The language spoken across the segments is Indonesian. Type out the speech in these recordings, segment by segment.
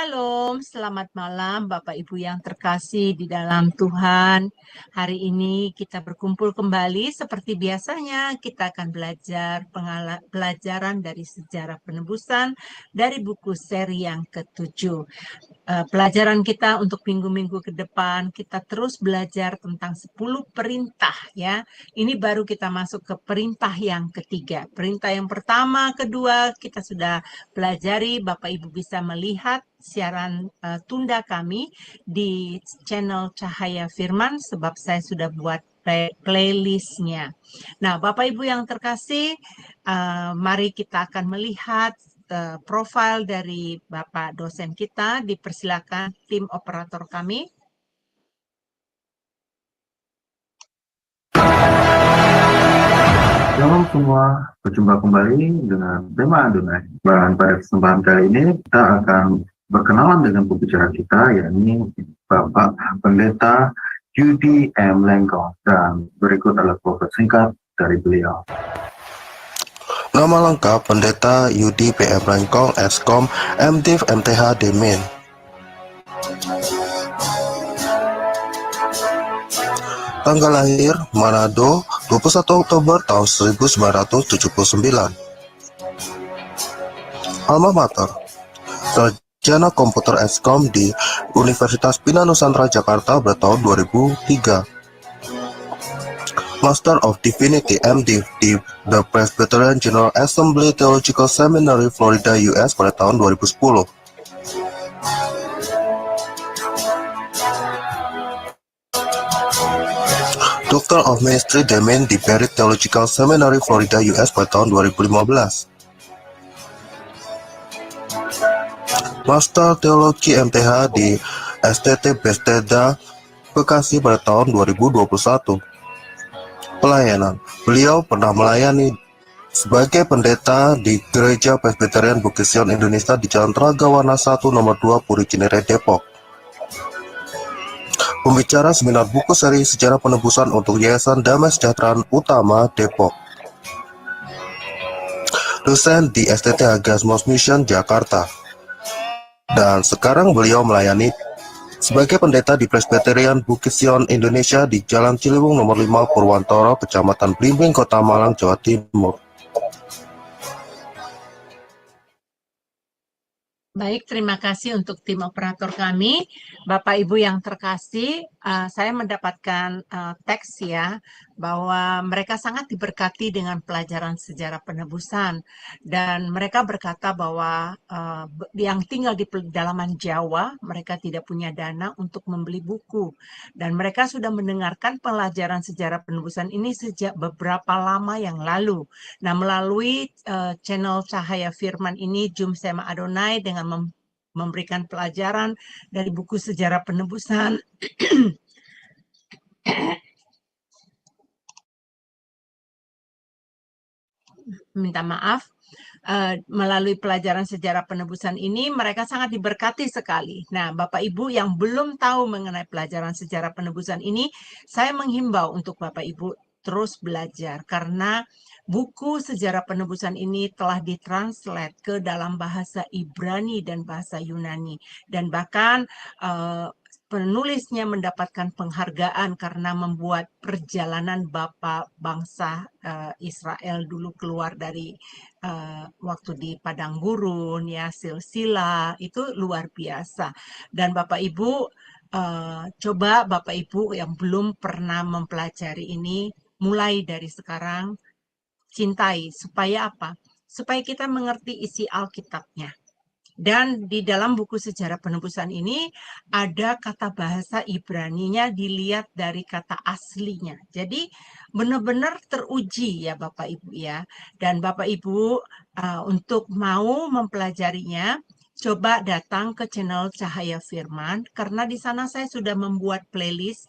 Shalom, selamat malam Bapak Ibu yang terkasih di dalam Tuhan. Hari ini kita berkumpul kembali seperti biasanya. Kita akan belajar pelajaran dari sejarah penebusan dari buku seri yang ke-7. Pelajaran kita untuk minggu-minggu ke depan, kita terus belajar tentang 10 perintah ya. Ini baru kita masuk ke perintah yang ketiga. Perintah yang pertama, kedua, kita sudah pelajari. Bapak Ibu bisa melihat siaran tunda kami di channel Cahaya Firman sebab saya sudah buat playlistnya. Nah, Bapak Ibu yang terkasih, mari kita akan melihat profil dari Bapak dosen kita. Dipersilakan tim operator kami. Shalom semua, berjumpa kembali dengan tema Adonai. Dan pada kesempatan kali ini kita akan berkenalan dengan pembicara kita, yakni Bapak Pendeta Yudi M. Lengkong. Dan berikut adalah profil singkat dari beliau. Nama lengkap Pendeta Yudi PM Lengkong, Eskom, MDiv MTH Demin. Tanggal lahir Manado, 21 Oktober tahun 1979. Alma mater, sarjana komputer Eskom di Universitas Bina Nusantara Jakarta pada tahun 2003. Master of Divinity MDiv di The Presbyterian General Assembly Theological Seminary, Florida, US pada tahun 2010. Doctor of Ministry Demin di Barry Theological Seminary, Florida, US pada tahun 2015. Master Teologi MTH di STT Bethesda, Bekasi pada tahun 2021. Pelayanan, beliau pernah melayani sebagai pendeta di Gereja Presbyterian Bukit Sion Indonesia di Jalan Tragawana 1 nomor 2 Puri Cinere, Depok. Pembicara seminar buku seri Sejarah Penebusan untuk Yayasan Damai Sejahtera Utama, Depok. Dosen di STT Hagiasmos Mission, Jakarta. Dan sekarang beliau melayani sebagai pendeta di Presbyterian Bukit Sion Indonesia di Jalan Ciliwung nomor 5 Purwantoro, Kecamatan Blimbing, Kota Malang, Jawa Timur. Baik, terima kasih untuk tim operator kami. Bapak Ibu yang terkasih, saya mendapatkan teks ya, bahwa mereka sangat diberkati dengan pelajaran sejarah penebusan. Dan mereka berkata bahwa yang tinggal di pedalaman Jawa, mereka tidak punya dana untuk membeli buku. Dan mereka sudah mendengarkan pelajaran sejarah penebusan ini sejak beberapa lama yang lalu. Nah, melalui channel Cahaya Firman ini, Jum Sema Adonai dengan memberikan pelajaran dari buku sejarah penebusan. Minta maaf. Melalui pelajaran sejarah penebusan ini, mereka sangat diberkati sekali. Nah, Bapak Ibu yang belum tahu mengenai pelajaran sejarah penebusan ini, saya menghimbau untuk Bapak Ibu terus belajar, karena buku sejarah penebusan ini telah ditranslate ke dalam bahasa Ibrani dan bahasa Yunani. Dan bahkan penulisnya mendapatkan penghargaan karena membuat perjalanan Bapak bangsa Israel dulu keluar dari waktu di padang gurun, ya, silsilah, itu luar biasa. Dan Bapak Ibu, coba Bapak Ibu yang belum pernah mempelajari ini, mulai dari sekarang, cintai. Supaya apa? Supaya kita mengerti isi Alkitabnya. Dan di dalam buku sejarah penebusan ini ada kata bahasa Ibraninya dilihat dari kata aslinya. Jadi benar-benar teruji ya Bapak Ibu ya. Dan Bapak Ibu untuk mau mempelajarinya, coba datang ke channel Cahaya Firman, karena di sana saya sudah membuat playlist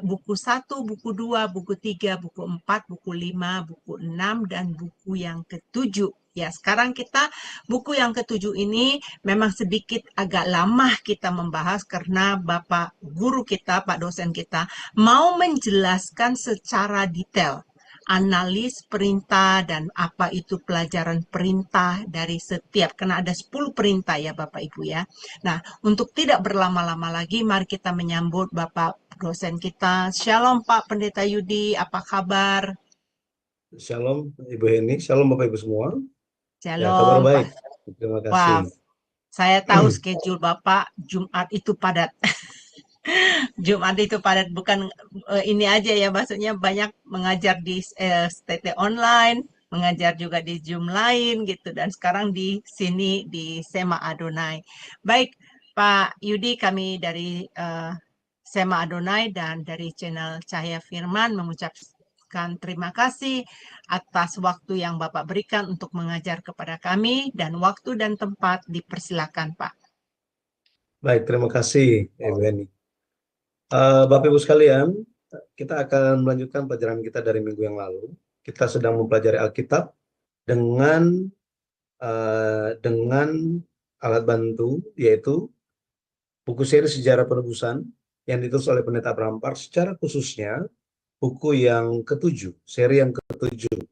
buku 1, buku 2, buku 3, buku 4, buku 5, buku 6, dan buku yang ke-7. Ya, sekarang kita buku yang ke-7 ini memang sedikit agak lama kita membahas karena Bapak guru kita, Pak dosen kita, mau menjelaskan secara detail analis perintah dan apa itu pelajaran perintah dari setiap, karena ada 10 perintah ya Bapak Ibu ya. Nah, untuk tidak berlama-lama lagi, mari kita menyambut Bapak dosen kita. Shalom Pak Pendeta Yudi, apa kabar? Shalom Ibu Heni, Shalom Bapak Ibu semua. Ya, kabar Shalom baik. Pak. Terima Wah, kasih. saya tahu schedule Bapak Jumat itu padat. Jumat itu padat, bukan ini aja ya, maksudnya banyak mengajar di STT online, mengajar juga di Zoom lain gitu, dan sekarang di sini di Sema Adonai. Baik, Pak Yudi, kami dari Sema Adonai dan dari channel Cahaya Firman mengucapkan terima kasih atas waktu yang Bapak berikan untuk mengajar kepada kami, dan waktu dan tempat dipersilakan, Pak. Baik, terima kasih Ibu Heni. Bapak Ibu sekalian, kita akan melanjutkan pelajaran kita dari minggu yang lalu. Kita sedang mempelajari Alkitab dengan alat bantu, yaitu buku seri Sejarah Penebusan yang ditulis oleh Pendeta Abraham Park, secara khususnya buku yang ketujuh, seri yang ketujuh.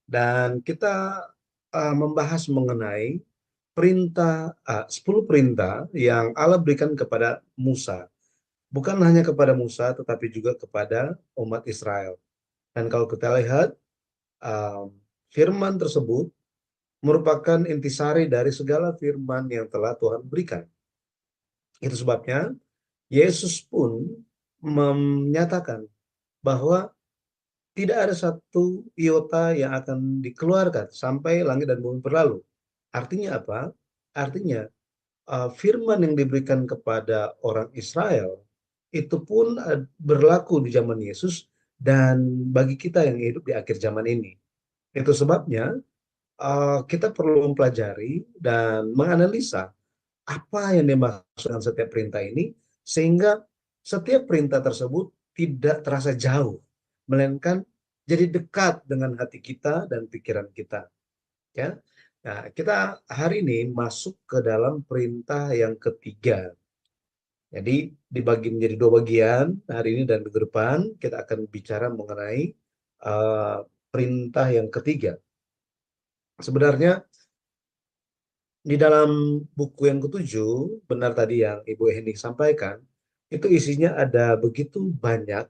Dan kita membahas mengenai 10 perintah yang Allah berikan kepada Musa. Bukan hanya kepada Musa, tetapi juga kepada umat Israel. Dan kalau kita lihat, firman tersebut merupakan intisari dari segala firman yang telah Tuhan berikan. Itu sebabnya Yesus pun menyatakan bahwa tidak ada satu iota yang akan dikeluarkan sampai langit dan bumi berlalu. Artinya apa? Artinya firman yang diberikan kepada orang Israel itu pun berlaku di zaman Yesus dan bagi kita yang hidup di akhir zaman ini. Itu sebabnya kita perlu mempelajari dan menganalisa apa yang dimaksud dengan setiap perintah ini, sehingga setiap perintah tersebut tidak terasa jauh, melainkan jadi dekat dengan hati kita dan pikiran kita. Ya, nah, kita hari ini masuk ke dalam perintah yang ketiga. Jadi dibagi menjadi dua bagian, hari ini dan minggu depan kita akan bicara mengenai perintah yang ketiga. Sebenarnya di dalam buku yang ketujuh, benar tadi yang Ibu Hening sampaikan, itu isinya ada begitu banyak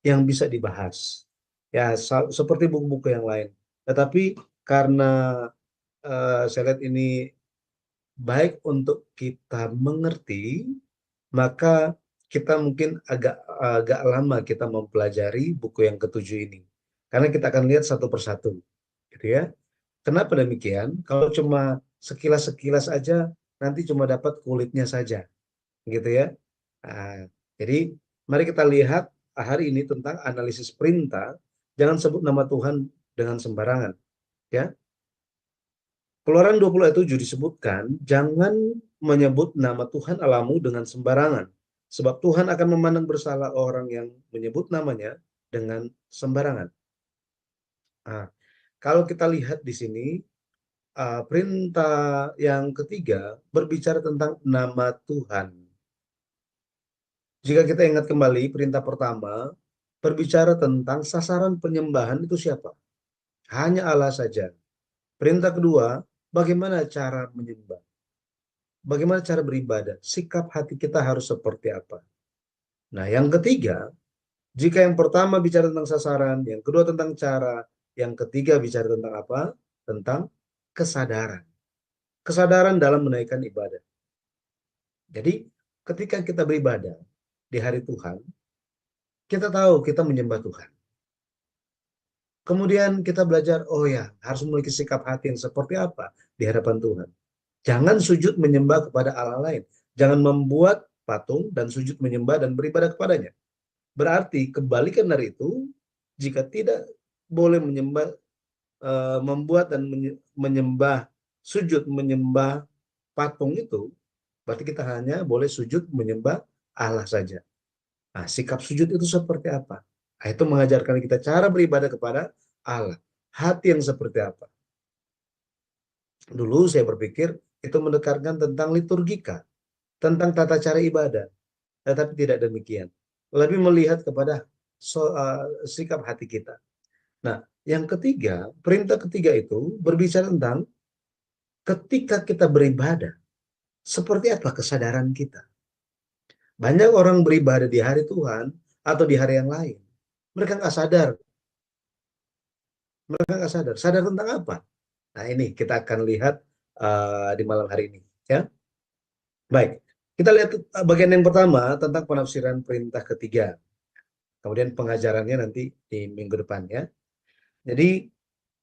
yang bisa dibahas. Ya, seperti buku-buku yang lain. Tetapi karena saya lihat ini baik untuk kita mengerti, maka kita mungkin agak lama kita mempelajari buku yang ketujuh ini. Karena kita akan lihat satu persatu, gitu ya. Kenapa demikian? Kalau cuma sekilas-sekilas aja, nanti cuma dapat kulitnya saja, gitu ya. Nah, jadi mari kita lihat hari ini tentang analisis perintah. Jangan sebut nama Tuhan dengan sembarangan, ya. Keluaran 20 ayat 7 disebutkan, jangan menyebut nama Tuhan Allahmu dengan sembarangan, sebab Tuhan akan memandang bersalah orang yang menyebut namanya dengan sembarangan. Nah, kalau kita lihat di sini, perintah yang ketiga berbicara tentang nama Tuhan. Jika kita ingat kembali, perintah pertama berbicara tentang sasaran penyembahan itu siapa? Hanya Allah saja. Perintah kedua, bagaimana cara menyembah? Bagaimana cara beribadah? Sikap hati kita harus seperti apa? Nah, yang ketiga, jika yang pertama bicara tentang sasaran, yang kedua tentang cara, yang ketiga bicara tentang apa? Tentang kesadaran. Kesadaran dalam menaikkan ibadah. Jadi, ketika kita beribadah di hari Tuhan, kita tahu kita menyembah Tuhan. Kemudian kita belajar, oh ya, harus memiliki sikap hati yang seperti apa di hadapan Tuhan. Jangan sujud menyembah kepada Allah lain. Jangan membuat patung dan sujud menyembah dan beribadah kepadanya. Berarti kebalikan dari itu, jika tidak boleh menyembah, membuat dan menyembah, sujud menyembah patung itu, berarti kita hanya boleh sujud menyembah Allah saja. Nah, sikap sujud itu seperti apa? Nah, itu mengajarkan kita cara beribadah kepada Allah. Hati yang seperti apa? Dulu saya berpikir itu mendekatkan tentang liturgika, tentang tata cara ibadah. Tetapi tidak demikian. Lebih melihat kepada sikap hati kita. Nah, yang ketiga, perintah ketiga itu berbicara tentang ketika kita beribadah, seperti apa kesadaran kita. Banyak orang beribadah di hari Tuhan atau di hari yang lain. Mereka nggak sadar. Mereka nggak sadar. Sadar tentang apa? Nah, ini kita akan lihat di malam hari ini. Ya, baik. Kita lihat bagian yang pertama tentang penafsiran perintah ketiga. Kemudian pengajarannya nanti di minggu depannya. Jadi,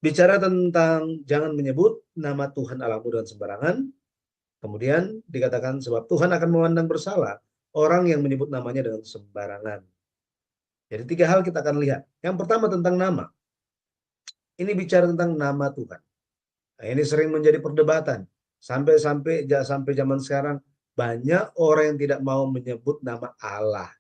bicara tentang jangan menyebut nama Tuhan Allahmu dengan sembarangan. Kemudian dikatakan sebab Tuhan akan memandang bersalah orang yang menyebut namanya dengan sembarangan. Jadi 3 hal kita akan lihat. Yang pertama tentang nama. Ini bicara tentang nama Tuhan. Nah, ini sering menjadi perdebatan. Sampai zaman sekarang banyak orang yang tidak mau menyebut nama Allah.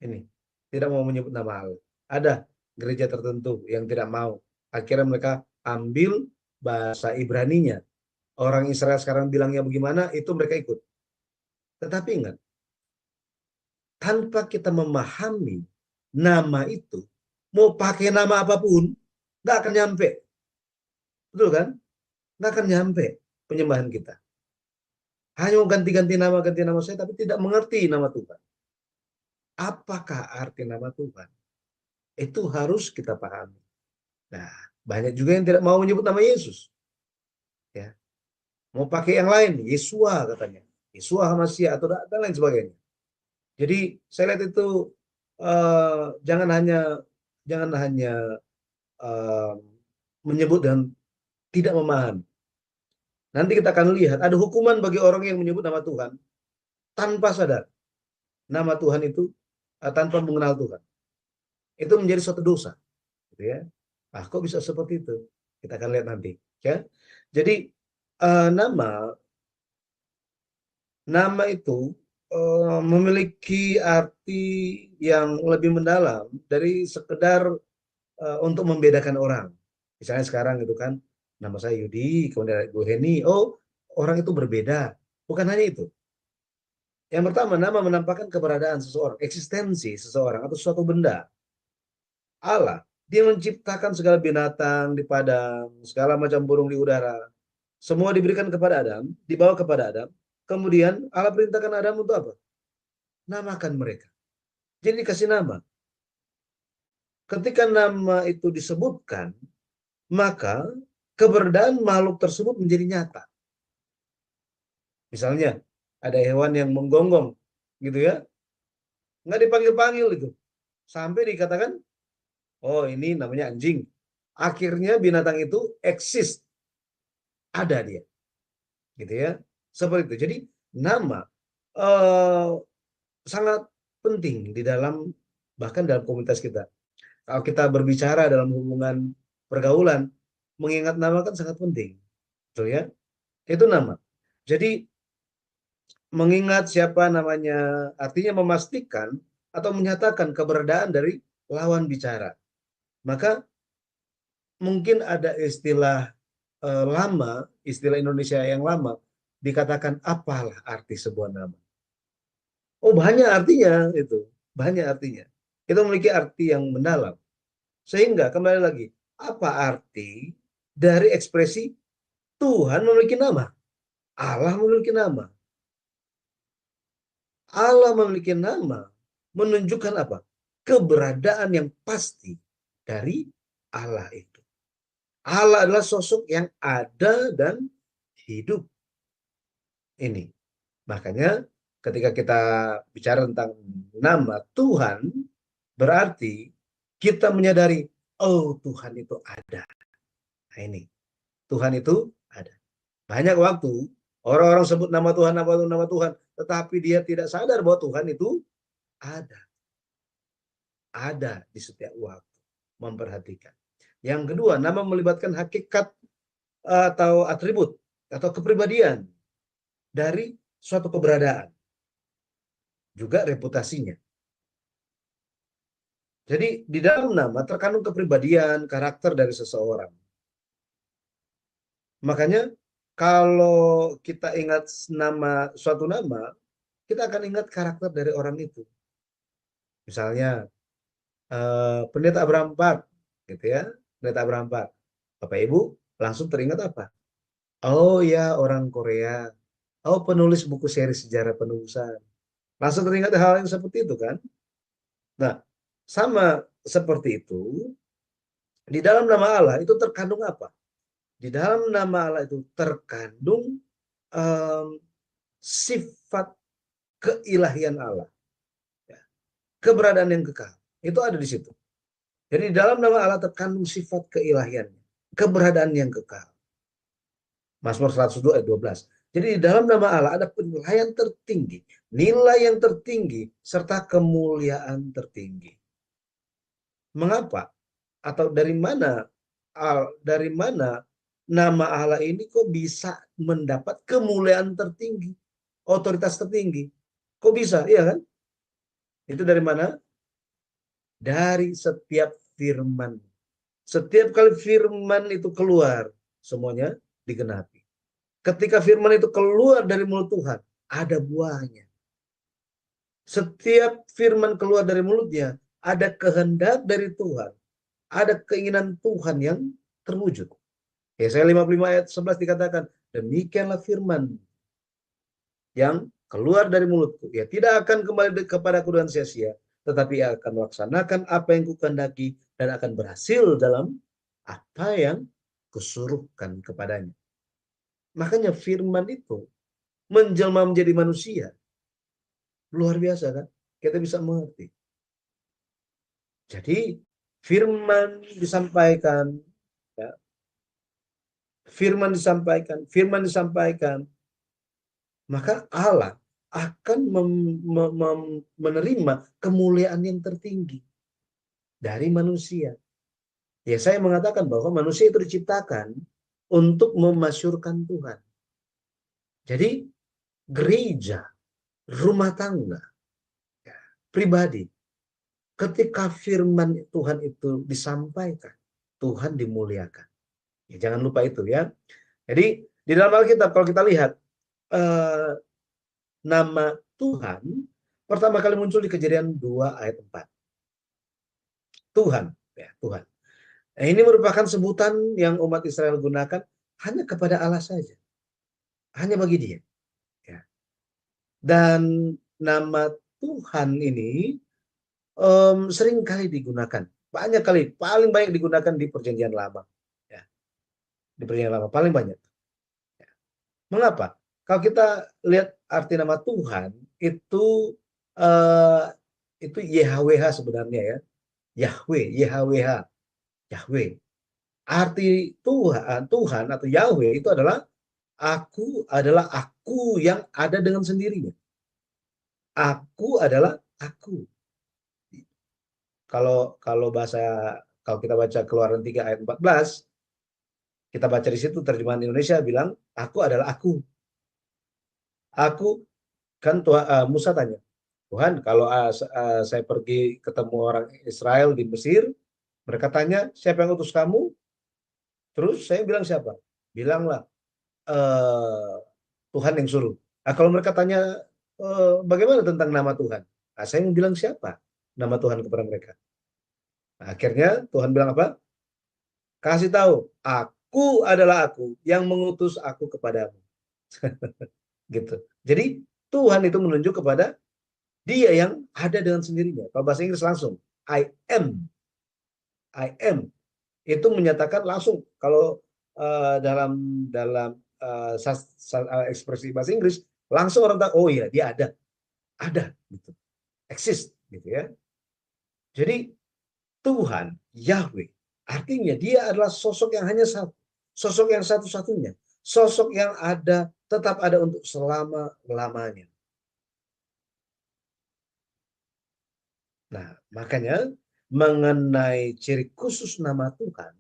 Ini tidak mau menyebut nama Allah. Ada gereja tertentu yang tidak mau. Akhirnya mereka ambil bahasa Ibraninya. Orang Israel sekarang bilangnya bagaimana, itu mereka ikut. Tetapi ingat, tanpa kita memahami nama itu, mau pakai nama apapun, nggak akan nyampe. Betul kan? Nggak akan nyampe penyembahan kita. Hanya mau ganti-ganti nama saya, tapi tidak mengerti nama Tuhan. Apakah arti nama Tuhan? Itu harus kita pahami. Nah, banyak juga yang tidak mau menyebut nama Yesus. Ya, mau pakai yang lain, Yesua katanya. Yesua Hamasya atau dan lain sebagainya. Jadi saya lihat itu jangan hanya eh, menyebut dan tidak memahami. Nanti kita akan lihat ada hukuman bagi orang yang menyebut nama Tuhan tanpa sadar. Nama Tuhan itu tanpa mengenal Tuhan. Itu menjadi suatu dosa. Gitu ya. Ah, kok bisa seperti itu? Kita akan lihat nanti. Ya. Jadi nama itu memiliki arti yang lebih mendalam dari sekedar untuk membedakan orang. Misalnya sekarang itu kan, nama saya Yudi, kemudian Bu Heni, oh orang itu berbeda. Bukan hanya itu. Yang pertama, nama menampakkan keberadaan seseorang, eksistensi seseorang atau suatu benda. Allah, dia menciptakan segala binatang di padang, segala macam burung di udara. Semua diberikan kepada Adam, dibawa kepada Adam. Kemudian Allah perintahkan Adam untuk apa? Namakan mereka. Jadi dikasih nama. Ketika nama itu disebutkan, maka keberadaan makhluk tersebut menjadi nyata. Misalnya, ada hewan yang menggonggong, gitu ya. Nggak dipanggil-panggil itu. Sampai dikatakan, oh ini namanya anjing. Akhirnya binatang itu eksis. Ada dia. Gitu ya. Seperti itu. Jadi, nama eh, sangat penting di dalam, bahkan dalam komunitas kita. Kalau kita berbicara dalam hubungan pergaulan, mengingat nama kan sangat penting. Betul ya? Itu nama. Jadi mengingat siapa namanya artinya memastikan atau menyatakan keberadaan dari lawan bicara. Maka mungkin ada istilah lama, istilah Indonesia yang lama, dikatakan apalah arti sebuah nama. Oh banyak artinya itu, banyak artinya. Itu memiliki arti yang mendalam. Sehingga kembali lagi, apa arti dari ekspresi Tuhan memiliki nama? Allah memiliki nama. Allah memiliki nama menunjukkan apa? Keberadaan yang pasti dari Allah itu. Allah adalah sosok yang ada dan hidup. Ini. Makanya ketika kita bicara tentang nama Tuhan, berarti kita menyadari, oh Tuhan itu ada. Nah ini, Tuhan itu ada. Banyak waktu orang-orang sebut nama Tuhan, tetapi dia tidak sadar bahwa Tuhan itu ada. Ada di setiap waktu. Memperhatikan. Yang kedua, nama melibatkan hakikat atau atribut atau kepribadian dari suatu keberadaan. Juga reputasinya. Jadi di dalam nama terkandung kepribadian, karakter dari seseorang. Makanya kalau kita ingat suatu nama, kita akan ingat karakter dari orang itu. Misalnya, Pendeta Abraham Park, gitu ya, Pendeta Abraham Park. Bapak Ibu langsung teringat apa? Oh ya, orang Korea. Oh, penulis buku seri sejarah penubusan. Langsung teringat hal yang seperti itu kan? Nah, sama seperti itu, di dalam nama Allah itu terkandung apa? Di dalam nama Allah itu terkandung em, sifat keilahian Allah, ya, keberadaan yang kekal. Itu ada di situ. Jadi di dalam nama Allah terkandung sifat keilahiannya, keberadaan yang kekal. Mazmur 102 ayat 12. Jadi di dalam nama Allah ada penilaian tertinggi, nilai yang tertinggi, serta kemuliaan tertinggi. Mengapa? Atau dari mana nama Allah ini kok bisa mendapat kemuliaan tertinggi, otoritas tertinggi? Kok bisa? Iya kan? Itu dari mana? Dari setiap firman. Setiap kali firman itu keluar, semuanya digenapi. Ketika firman itu keluar dari mulut Tuhan, ada buahnya. Setiap firman keluar dari mulutnya, ada kehendak dari Tuhan. Ada keinginan Tuhan yang terwujud. Yesaya 55 ayat 11 dikatakan, demikianlah firman yang keluar dari mulutku. Ya, tidak akan kembali kepadaku dengan sia-sia, tetapi akan melaksanakan apa yang kukehendaki dan akan berhasil dalam apa yang kusuruhkan kepadanya. Makanya firman itu menjelma menjadi manusia. Luar biasa kan? Kita bisa mengerti. Jadi firman disampaikan, ya, firman disampaikan, maka Allah akan menerima kemuliaan yang tertinggi dari manusia. Ya, saya mengatakan bahwa manusia itu diciptakan untuk memasyurkan Tuhan. Jadi gereja, rumah tangga, ya, pribadi, ketika firman Tuhan itu disampaikan, Tuhan dimuliakan. Ya, jangan lupa itu ya. Jadi di dalam Alkitab kalau kita lihat nama Tuhan pertama kali muncul di Kejadian 2 ayat 4. Tuhan, ya, Tuhan. Nah, ini merupakan sebutan yang umat Israel gunakan hanya kepada Allah saja. Hanya bagi Dia. Ya. Dan nama Tuhan ini sering kali digunakan. Banyak kali, paling banyak digunakan di Perjanjian Lama. Ya. Di Perjanjian Lama paling banyak. Ya. Mengapa? Kalau kita lihat arti nama Tuhan itu YHWH sebenarnya ya. Yahweh, YHWH, Yahweh. Arti Tuhan atau Yahweh itu adalah aku yang ada dengan sendirinya. Aku adalah aku. Kalau kita baca Keluaran 3 ayat 14, kita baca di situ terjemahan Indonesia bilang, aku adalah aku. Aku kan Musa tanya, Tuhan, kalau saya pergi ketemu orang Israel di Mesir, mereka tanya, siapa yang utus kamu? Terus saya bilang siapa? Bilanglah, Tuhan yang suruh. Nah, kalau mereka tanya, bagaimana tentang nama Tuhan? Nah, saya mau bilang siapa nama Tuhan kepada mereka. Nah, akhirnya Tuhan bilang apa? Kasih tahu, aku adalah aku yang mengutus aku kepadamu. Gitu. Jadi Tuhan itu menunjuk kepada Dia yang ada dengan sendirinya. Kalau bahasa Inggris langsung, I am. I am. Itu menyatakan langsung. Kalau dalam ekspresi bahasa Inggris, langsung orang tahu, oh iya, dia ada. Ada. Gitu. Exist. Gitu ya. Jadi Tuhan, Yahweh, artinya Dia adalah sosok yang hanya satu. Sosok yang satu-satunya. Sosok yang ada, tetap ada untuk selama-lamanya. Nah, makanya mengenai ciri khusus nama Tuhan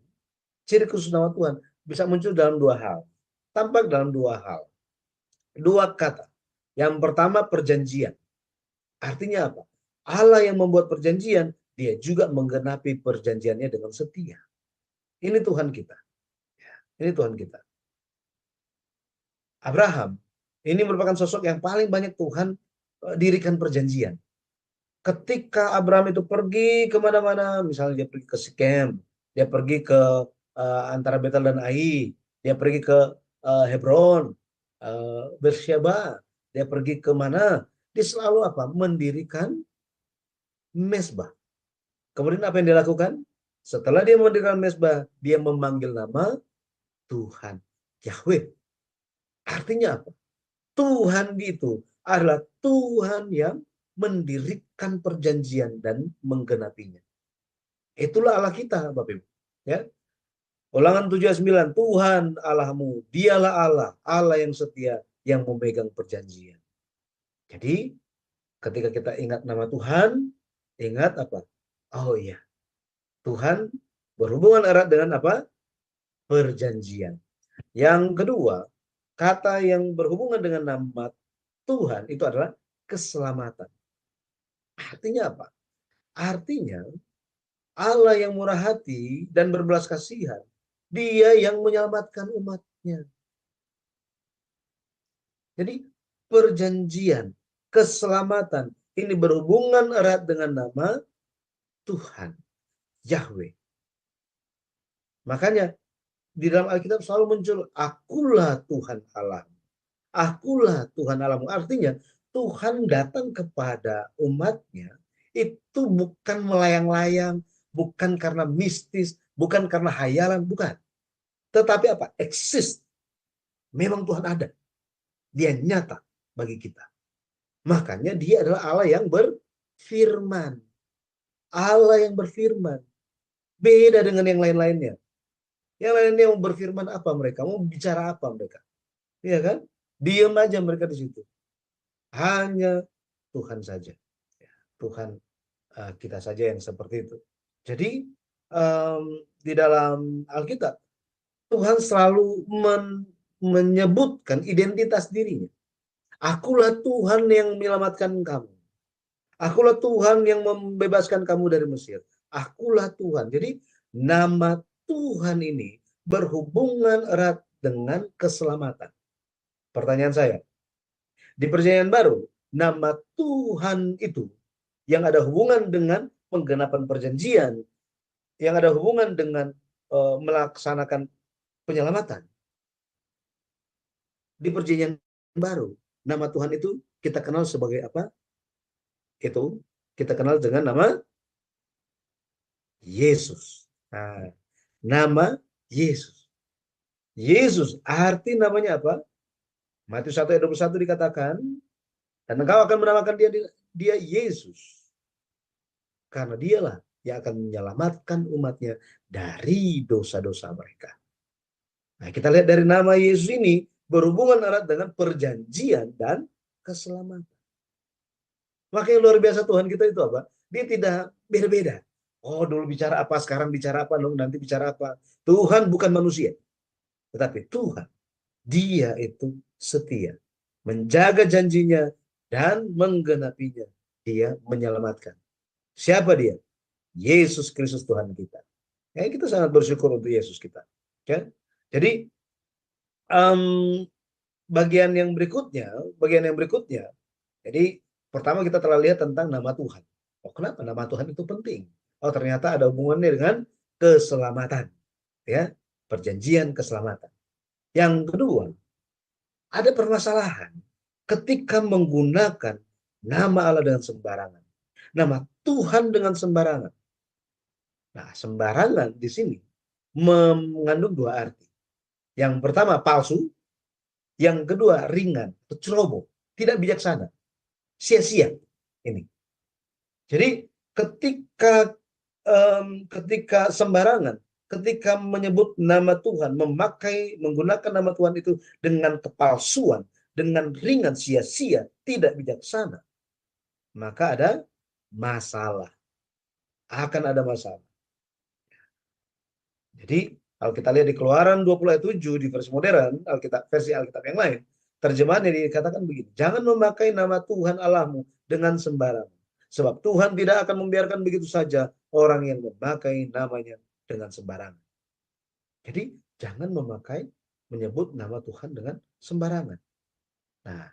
bisa muncul dalam dua hal. Tampak dalam dua hal. Dua kata. Yang pertama perjanjian. Artinya apa? Allah yang membuat perjanjian, Dia juga menggenapi perjanjiannya dengan setia. Ini Tuhan kita. Ini Tuhan kita. Abraham, ini merupakan sosok yang paling banyak Tuhan dirikan perjanjian. Ketika Abraham itu pergi kemana-mana, misalnya dia pergi ke Sikem, dia pergi ke antara Betel dan Ai, dia pergi ke Hebron, Beersheba, dia pergi ke mana? Dia selalu apa? Mendirikan mesbah. Kemudian apa yang dia lakukan? Setelah dia mendirikan mesbah, dia memanggil nama Tuhan, Yahweh. Artinya apa? Tuhan itu adalah Tuhan yang mendirikan perjanjian dan menggenapinya. Itulah Allah kita, Bapak Ibu. Ya. Ulangan 7 ayat 9, Tuhan Allahmu, dialah Allah, Allah yang setia, yang memegang perjanjian. Jadi, ketika kita ingat nama Tuhan, ingat apa? Oh iya, Tuhan berhubungan erat dengan apa? Perjanjian. Yang kedua, kata yang berhubungan dengan nama Tuhan itu adalah keselamatan. Artinya apa? Artinya Allah yang murah hati dan berbelas kasihan, Dia yang menyelamatkan umatnya. Jadi perjanjian, keselamatan ini berhubungan erat dengan nama Tuhan, Yahweh. Makanya di dalam Alkitab selalu muncul, akulah Tuhan Allahmu. Akulah Tuhan Allahmu. Artinya Tuhan datang kepada umatnya itu bukan melayang-layang, bukan karena mistis, bukan karena hayalan, bukan. Tetapi apa? Eksis. Memang Tuhan ada. Dia nyata bagi kita. Makanya dia adalah Allah yang berfirman. Allah yang berfirman. Beda dengan yang lain-lainnya. Yang lainnya mau berfirman apa mereka? Mau bicara apa mereka? Iya kan? Diam aja mereka di situ. Hanya Tuhan saja. Tuhan kita saja yang seperti itu. Jadi di dalam Alkitab Tuhan selalu menyebutkan identitas dirinya. Akulah Tuhan yang menyelamatkan kamu. Akulah Tuhan yang membebaskan kamu dari Mesir. Akulah Tuhan. Jadi nama Tuhan ini berhubungan erat dengan keselamatan. Pertanyaan saya, di Perjanjian Baru, nama Tuhan itu yang ada hubungan dengan penggenapan perjanjian, yang ada hubungan dengan melaksanakan penyelamatan. Di Perjanjian Baru, nama Tuhan itu kita kenal sebagai apa? Itu kita kenal dengan nama Yesus. Nah, nama Yesus. Yesus arti namanya apa? Matius 1 ayat 21 dikatakan, dan engkau akan menamakan dia Yesus. Karena dialah yang akan menyelamatkan umatnya dari dosa-dosa mereka. Nah, kita lihat dari nama Yesus ini berhubungan erat dengan perjanjian dan keselamatan. Makanya luar biasa Tuhan kita itu apa? Dia tidak beda-beda. Oh, dulu bicara apa, sekarang bicara apa, nanti bicara apa. Tuhan bukan manusia. Tetapi Tuhan, dia itu setia. Menjaga janjinya dan menggenapinya. Dia menyelamatkan. Siapa dia? Yesus Kristus Tuhan kita. Ya, kita sangat bersyukur untuk Yesus kita. Ya. Jadi, bagian yang berikutnya, jadi pertama kita telah lihat tentang nama Tuhan. Oh, kenapa nama Tuhan itu penting? Oh, ternyata ada hubungannya dengan keselamatan. Ya, perjanjian keselamatan. Yang kedua, ada permasalahan ketika menggunakan nama Allah dengan sembarangan. Nama Tuhan dengan sembarangan. Nah, sembarangan di sini mengandung dua arti. Yang pertama palsu, yang kedua ringan, ceroboh, tidak bijaksana, sia-sia ini. Jadi ketika sembarangan, ketika menyebut nama Tuhan, menggunakan nama Tuhan itu dengan kepalsuan, dengan ringan, sia-sia, tidak bijaksana, maka ada masalah. Akan ada masalah. Jadi kalau kita lihat di Keluaran 20 ayat 7 di versi modern, versi Alkitab yang lain, terjemahannya dikatakan begini, jangan memakai nama Tuhan Allahmu dengan sembarangan. Sebab Tuhan tidak akan membiarkan begitu saja orang yang memakai namanya dengan sembarangan. Jadi jangan menyebut nama Tuhan dengan sembarangan. Nah,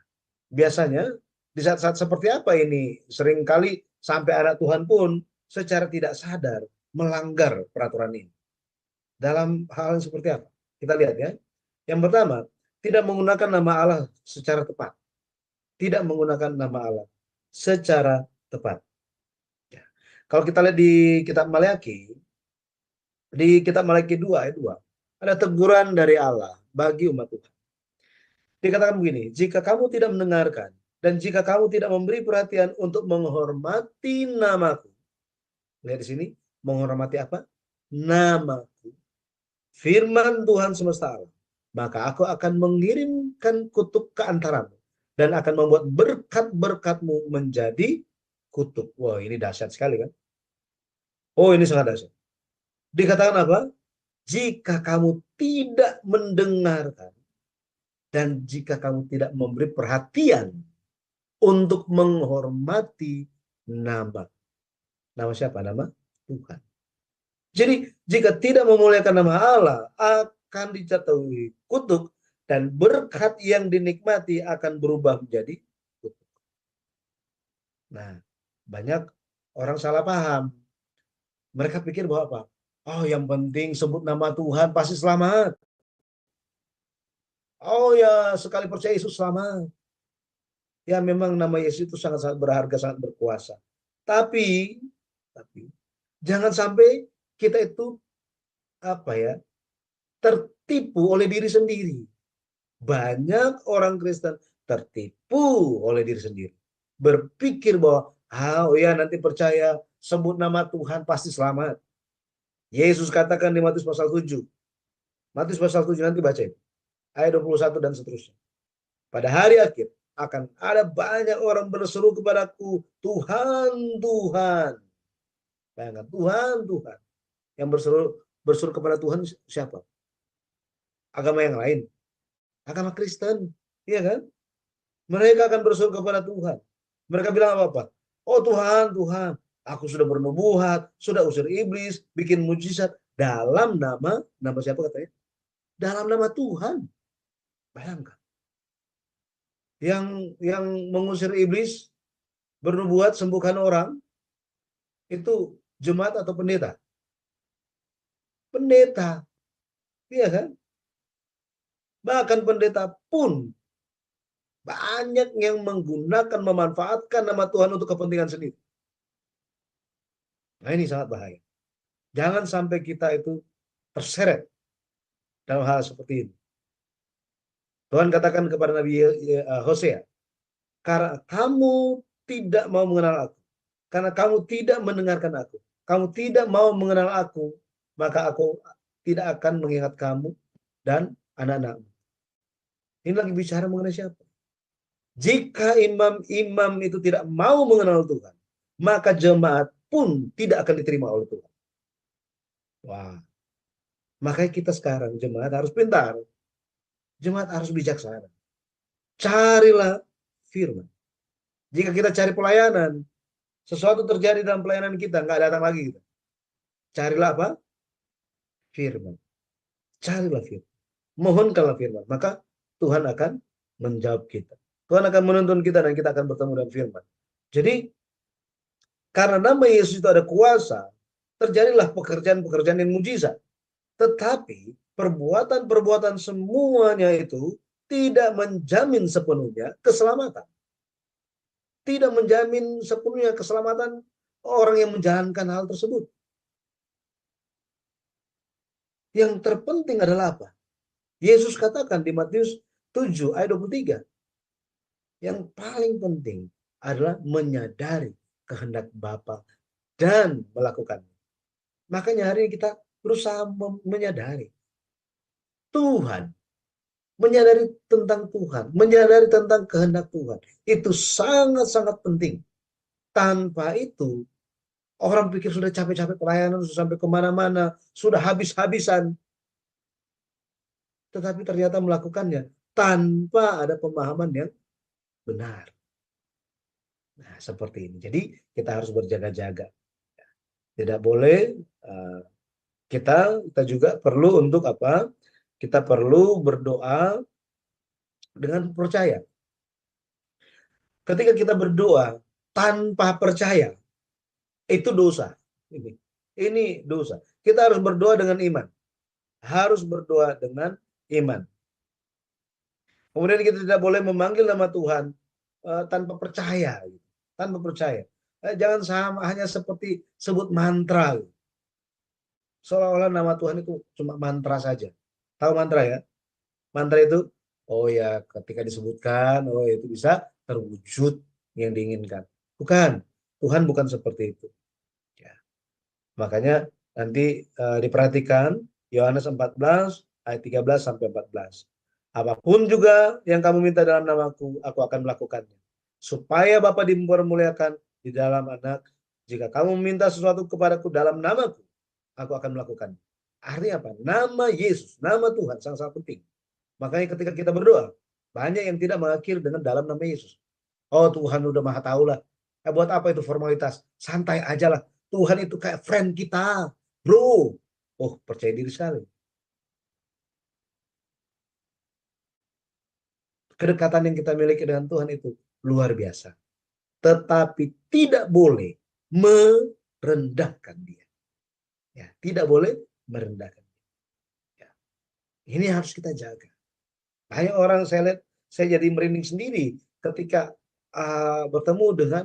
biasanya di saat-saat seperti apa ini? Seringkali sampai anak Tuhan pun secara tidak sadar melanggar peraturan ini. Dalam hal seperti apa? Kita lihat ya. Yang pertama, tidak menggunakan nama Allah secara tepat. Tidak menggunakan nama Allah secara tepat. Ya. Kalau kita lihat di kitab Maleakhi, di kitab Maleakhi 2 ayat 2, ada teguran dari Allah bagi umat Tuhan. Dikatakan begini, jika kamu tidak mendengarkan dan jika kamu tidak memberi perhatian untuk menghormati namaku. Lihat di sini, menghormati apa? Namaku. Firman Tuhan semesta alam. Maka aku akan mengirimkan kutuk ke antaramu dan akan membuat berkat-berkatmu menjadi kutuk. Wah, ini dahsyat sekali kan? Oh, ini sangat dahsyat. Dikatakan apa? Jika kamu tidak mendengarkan dan jika kamu tidak memberi perhatian untuk menghormati nama. Nama siapa? Nama Tuhan. Jadi jika tidak memuliakan nama Allah akan dijatuhi kutuk dan berkat yang dinikmati akan berubah menjadi kutuk. Nah, banyak orang salah paham. Mereka pikir bahwa apa? Oh, yang penting sebut nama Tuhan pasti selamat. Oh ya, sekali percaya Yesus selamat. Ya memang nama Yesus itu sangat-sangat berharga, sangat berkuasa. Tapi jangan sampai kita itu tertipu oleh diri sendiri. Banyak orang Kristen tertipu oleh diri sendiri. Berpikir bahwa, oh ya nanti percaya, sebut nama Tuhan pasti selamat. Yesus katakan di Matius pasal 7. Matius pasal 7 nanti baca itu. Ayat 21 dan seterusnya. Pada hari akhir akan ada banyak orang berseru kepadaku, Tuhan, Tuhan. Bayangkan, Tuhan, Tuhan. Yang berseru kepada Tuhan siapa? Agama yang lain. Agama Kristen. Iya kan? Mereka akan berseru kepada Tuhan. Mereka bilang apa? Oh Tuhan, Tuhan. Aku sudah bernubuat, sudah usir iblis, bikin mujizat. Dalam nama siapa katanya? Dalam nama Tuhan. Bayangkan. Yang mengusir iblis, bernubuat, sembuhkan orang, itu jemaat atau pendeta? Pendeta. Iya kan? Bahkan pendeta pun banyak yang menggunakan, memanfaatkan nama Tuhan untuk kepentingan sendiri. Nah ini sangat bahaya. Jangan sampai kita itu terseret dalam hal seperti ini. Tuhan katakan kepada Nabi Hosea, karena kamu tidak mau mengenal aku, karena kamu tidak mendengarkan aku, kamu tidak mau mengenal aku, maka aku tidak akan mengingat kamu dan anak-anakmu. Ini lagi bicara mengenai siapa? Jika imam-imam itu tidak mau mengenal Tuhan, maka jemaat pun tidak akan diterima oleh Tuhan. Wah, makanya kita sekarang jemaat harus pintar. Jemaat harus bijaksana. Carilah firman. Jika kita cari pelayanan, sesuatu terjadi dalam pelayanan kita, nggak datang lagi kita. Carilah apa? Firman. Carilah firman. Mohonkanlah firman. Maka Tuhan akan menjawab kita. Tuhan akan menuntun kita dan kita akan bertemu dengan firman. Jadi, karena nama Yesus itu ada kuasa, terjadilah pekerjaan-pekerjaan yang mujizat. Tetapi, perbuatan-perbuatan semuanya itu tidak menjamin sepenuhnya keselamatan. Tidak menjamin sepenuhnya keselamatan orang yang menjalankan hal tersebut. Yang terpenting adalah apa? Yesus katakan di Matius 7 ayat 23. Yang paling penting adalah menyadari kehendak Bapa dan melakukannya. Makanya hari ini kita berusaha menyadari Tuhan, menyadari tentang Tuhan, menyadari tentang kehendak Tuhan. Itu sangat-sangat penting. Tanpa itu, orang pikir sudah capek-capek pelayanan, sudah sampai kemana-mana, sudah habis-habisan. Tetapi ternyata melakukannya tanpa ada pemahaman yang benar. Nah, seperti ini. Jadi kita harus berjaga-jaga. Tidak boleh, kita juga perlu untuk apa? Kita perlu berdoa dengan percaya. Ketika kita berdoa tanpa percaya, Itu dosa. Ini dosa. Kita harus berdoa dengan iman. Harus berdoa dengan iman. Kemudian kita tidak boleh memanggil nama Tuhan tanpa percaya. Tanpa percaya. Jangan sama hanya seperti sebut mantra. Seolah-olah nama Tuhan itu cuma mantra saja. Tahu mantra ya? Mantra itu, oh ya ketika disebutkan, oh itu bisa terwujud yang diinginkan. Bukan. Tuhan bukan seperti itu. Ya. Makanya nanti diperhatikan Yohanes 14 ayat 13 sampai 14. Apapun juga yang kamu minta dalam namaku, aku akan melakukannya. Supaya Bapa dipermuliakan di dalam anak. Jika kamu meminta sesuatu kepadaku dalam namaku, aku akan melakukannya. Artinya apa? Nama Yesus, nama Tuhan sangat-sangat penting. Makanya ketika kita berdoa, banyak yang tidak mengakhiri dengan dalam nama Yesus. Oh Tuhan udah maha tahu lah. Buat apa itu formalitas? Santai aja lah. Tuhan itu kayak friend kita. Bro. Oh percaya diri sekali. Kedekatan yang kita miliki dengan Tuhan itu luar biasa. Tetapi tidak boleh merendahkan dia. Ya, tidak boleh merendahkan dia. Ya. Ini harus kita jaga. Banyak orang saya lihat, saya jadi merinding sendiri ketika bertemu dengan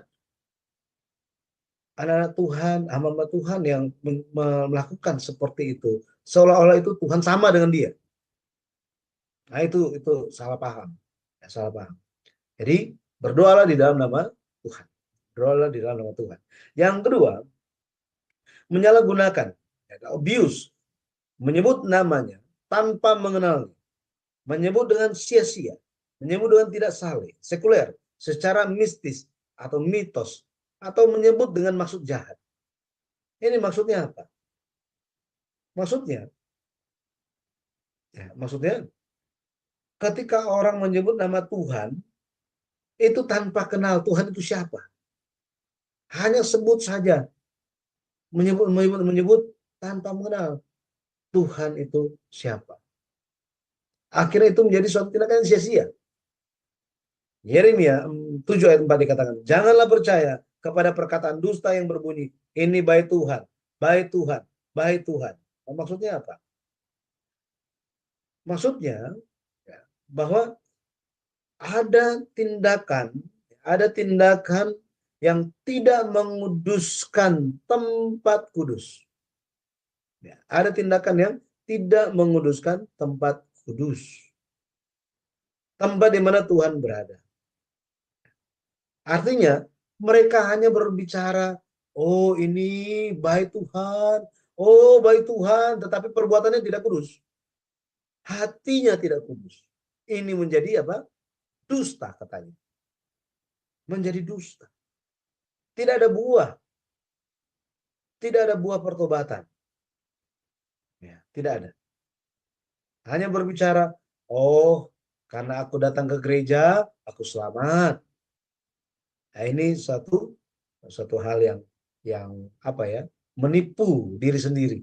anak-anak Tuhan, hamba Tuhan yang melakukan seperti itu. Seolah-olah itu Tuhan sama dengan dia. Nah itu salah paham. Ya, salah paham. Jadi berdoalah di dalam nama Tuhan. Berdoalah di dalam nama Tuhan. Yang kedua, menyalahgunakan, abuse, menyebut namanya tanpa mengenalnya, menyebut dengan sia-sia, menyebut dengan tidak saleh, sekuler, secara mistis atau mitos, atau menyebut dengan maksud jahat. Ini maksudnya apa? Maksudnya ketika orang menyebut nama Tuhan itu tanpa kenal Tuhan itu siapa. Hanya sebut saja, menyebut tanpa mengenal Tuhan itu siapa. Akhirnya itu menjadi suatu tindakan sia-sia. Yeremia 7 ayat 4 dikatakan, janganlah percaya kepada perkataan dusta yang berbunyi, ini baik Tuhan, baik Tuhan, baik Tuhan. Maksudnya apa? Maksudnya bahwa ada tindakan yang tidak menguduskan tempat kudus. Ya, ada tindakan yang tidak menguduskan tempat kudus. Tempat di mana Tuhan berada. Artinya mereka hanya berbicara, oh ini baik Tuhan, oh baik Tuhan, tetapi perbuatannya tidak kudus. Hatinya tidak kudus. Ini menjadi apa? Dusta katanya. Menjadi dusta. Tidak ada buah. Tidak ada buah pertobatan. Ya, tidak ada. Hanya berbicara, oh karena aku datang ke gereja, aku selamat. Nah, ini satu hal yang apa ya? Menipu diri sendiri.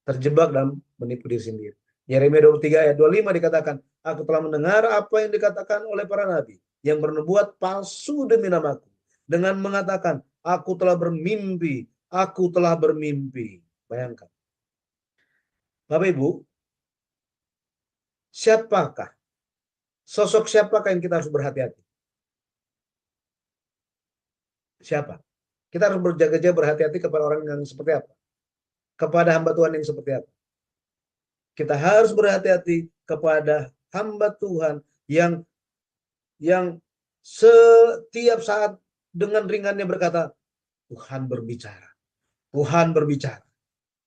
Terjebak dalam menipu diri sendiri. Yeremia 23 ayat 25 dikatakan, aku telah mendengar apa yang dikatakan oleh para nabi yang bernubuat palsu demi namaku dengan mengatakan, aku telah bermimpi, aku telah bermimpi. Bayangkan. Bapak Ibu, sosok siapakah yang kita harus berhati-hati? Siapa? Kita harus berjaga-jaga berhati-hati kepada orang yang seperti apa? Kepada hamba Tuhan yang seperti apa? Kita harus berhati-hati kepada hamba Tuhan yang setiap saat dengan ringannya berkata, Tuhan berbicara, Tuhan berbicara,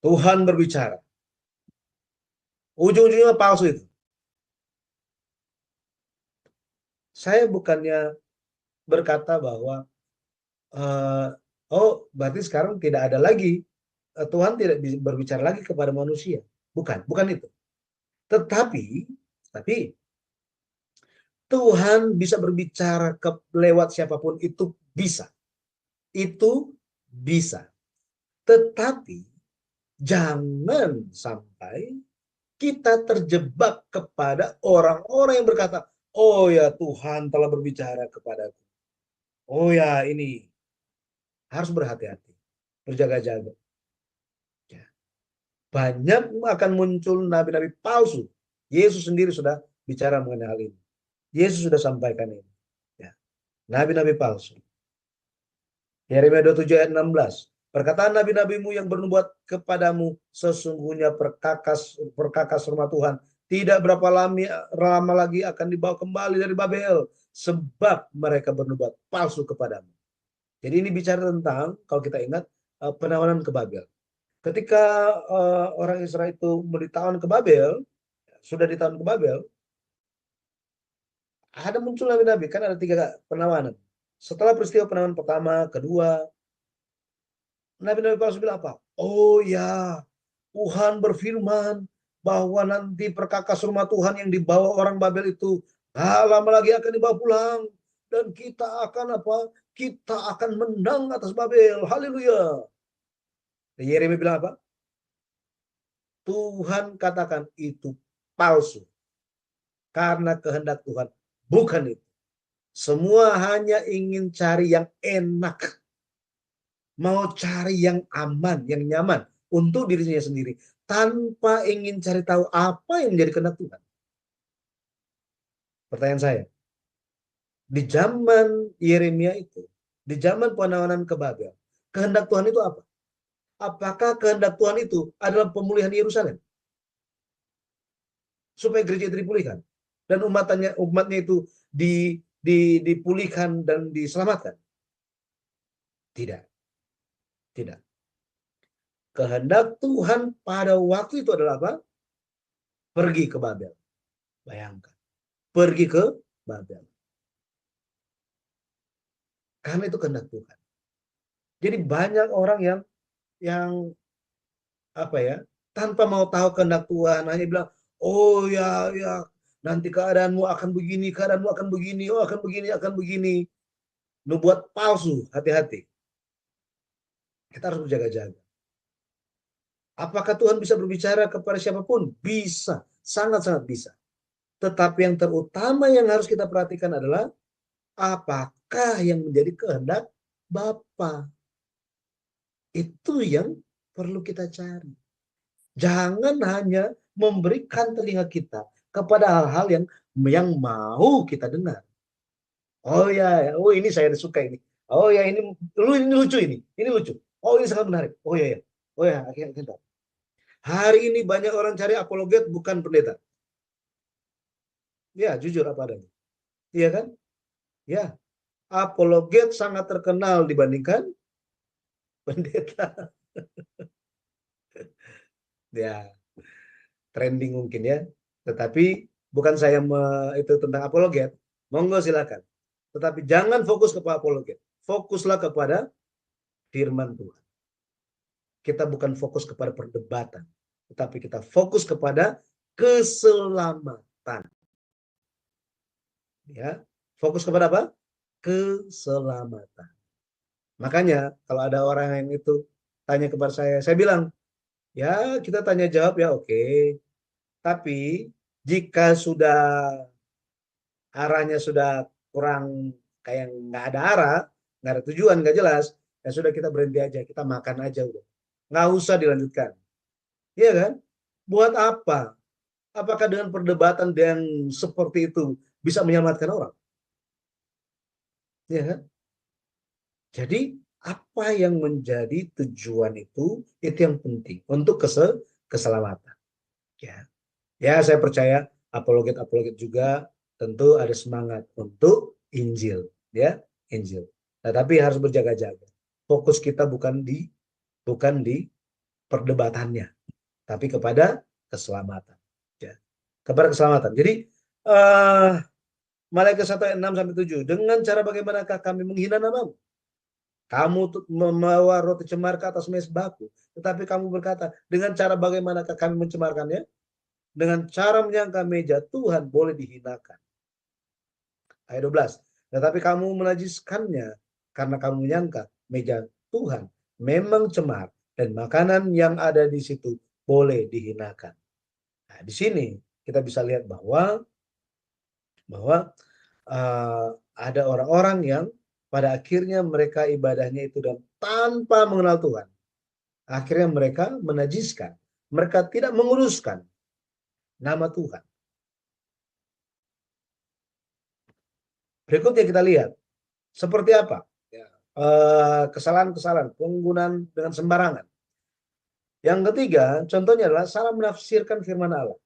Tuhan berbicara. Ujung-ujungnya palsu itu. Saya bukannya berkata bahwa oh berarti sekarang tidak ada lagi, Tuhan tidak berbicara lagi kepada manusia. Bukan itu. Tetapi Tuhan bisa berbicara lewat siapapun, itu bisa. Itu bisa. Tetapi jangan sampai kita terjebak kepada orang-orang yang berkata, oh ya Tuhan telah berbicara kepadaku. Oh ya ini Harus berhati-hati, berjaga-jaga. Ya. Banyak akan muncul nabi-nabi palsu. Yesus sendiri sudah bicara mengenai hal ini. Yesus sudah sampaikan ini. Ya. Nabi-nabi palsu. Yeremia 27 ayat 16. Perkataan nabi-nabimu yang bernubuat kepadamu sesungguhnya perkakas rumah Tuhan tidak berapa lama lagi akan dibawa kembali dari Babel sebab mereka bernubuat palsu kepadamu. Jadi ini bicara tentang, kalau kita ingat, penawanan ke Babel. Ketika orang Israel itu mau ditawan ke Babel, sudah ditawan ke Babel, ada muncul nabi-nabi, kan ada 3 penawanan. Setelah peristiwa penawanan pertama, kedua, nabi-nabi palsu bilang apa? Oh ya, Tuhan berfirman bahwa nanti perkakas rumah Tuhan yang dibawa orang Babel itu lama lagi akan dibawa pulang dan kita akan apa? Kita akan menang atas Babel. Haleluya. Yeremia bilang apa? Tuhan katakan itu palsu. Karena kehendak Tuhan bukan itu. Semua hanya ingin cari yang enak. Mau cari yang aman, yang nyaman untuk dirinya sendiri. Tanpa ingin cari tahu apa yang menjadi kehendak Tuhan. Pertanyaan saya, di zaman Yeremia itu, di zaman penawanan ke Babel, kehendak Tuhan itu apa? Apakah kehendak Tuhan itu adalah pemulihan Yerusalem? Supaya gereja itu dipulihkan. Dan umatnya itu dipulihkan dan diselamatkan? Tidak. Tidak. Kehendak Tuhan pada waktu itu adalah apa? Pergi ke Babel. Bayangkan. Pergi ke Babel. Karena itu kehendak Tuhan. Jadi banyak orang yang apa ya, tanpa mau tahu kehendak Tuhan, hanya bilang, oh ya, nanti keadaanmu akan begini, oh akan begini. Nubuat palsu, hati-hati. Kita harus berjaga-jaga. Apakah Tuhan bisa berbicara kepada siapapun? Bisa, sangat-sangat bisa. Tetapi yang terutama yang harus kita perhatikan adalah apakah yang menjadi kehendak Bapa. Itu yang perlu kita cari. Jangan hanya memberikan telinga kita kepada hal-hal yang mau kita dengar. Oh ya, oh ini saya suka ini. Oh ya, ini lucu ini lucu. Oh ini sangat menarik. Oh ya, akhirnya. Hari ini banyak orang cari apologet bukan pendeta. Ya, jujur apa adanya. Iya kan? Ya, apologet sangat terkenal dibandingkan pendeta. Ya, trending mungkin ya. Tetapi bukan saya itu tentang apologet. Monggo silakan. Tetapi jangan fokus kepada apologet. Fokuslah kepada firman Tuhan. Kita bukan fokus kepada perdebatan, tetapi kita fokus kepada keselamatan. Ya, fokus kepada apa? Keselamatan. Makanya kalau ada orang yang itu tanya kepada saya bilang, ya kita tanya jawab ya oke. Tapi jika sudah arahnya sudah kurang kayak nggak ada arah, nggak ada tujuan, nggak jelas, ya sudah kita berhenti aja, kita makan aja udah. Nggak usah dilanjutkan. Iya kan? Buat apa? Apakah dengan perdebatan yang seperti itu bisa menyelamatkan orang? Iya kan? Jadi apa yang menjadi tujuan itu yang penting untuk keselamatan. Ya, saya percaya apologet juga tentu ada semangat untuk Injil, ya, Injil. Nah, tapi harus berjaga-jaga. Fokus kita bukan di perdebatannya, tapi kepada keselamatan. Ya. Kepada keselamatan. Jadi Malaikat 1 ayat 6-7. Dengan cara bagaimanakah kami menghina namamu? Kamu membawa roti cemar ke atas mezbahku, tetapi kamu berkata, dengan cara bagaimanakah kami mencemarkannya? Dengan cara menyangka meja Tuhan boleh dihinakan. Ayat 12. Tetapi kamu menajiskannya karena kamu menyangka meja Tuhan memang cemar dan makanan yang ada di situ boleh dihinakan. Nah, di sini kita bisa lihat bahwa ada orang-orang yang pada akhirnya mereka ibadahnya itu dan tanpa mengenal Tuhan. Akhirnya mereka menajiskan. Mereka tidak menguruskan nama Tuhan. Berikutnya kita lihat seperti apa kesalahan-kesalahan penggunaan dengan sembarangan. Yang ketiga, contohnya adalah salah menafsirkan firman Allah.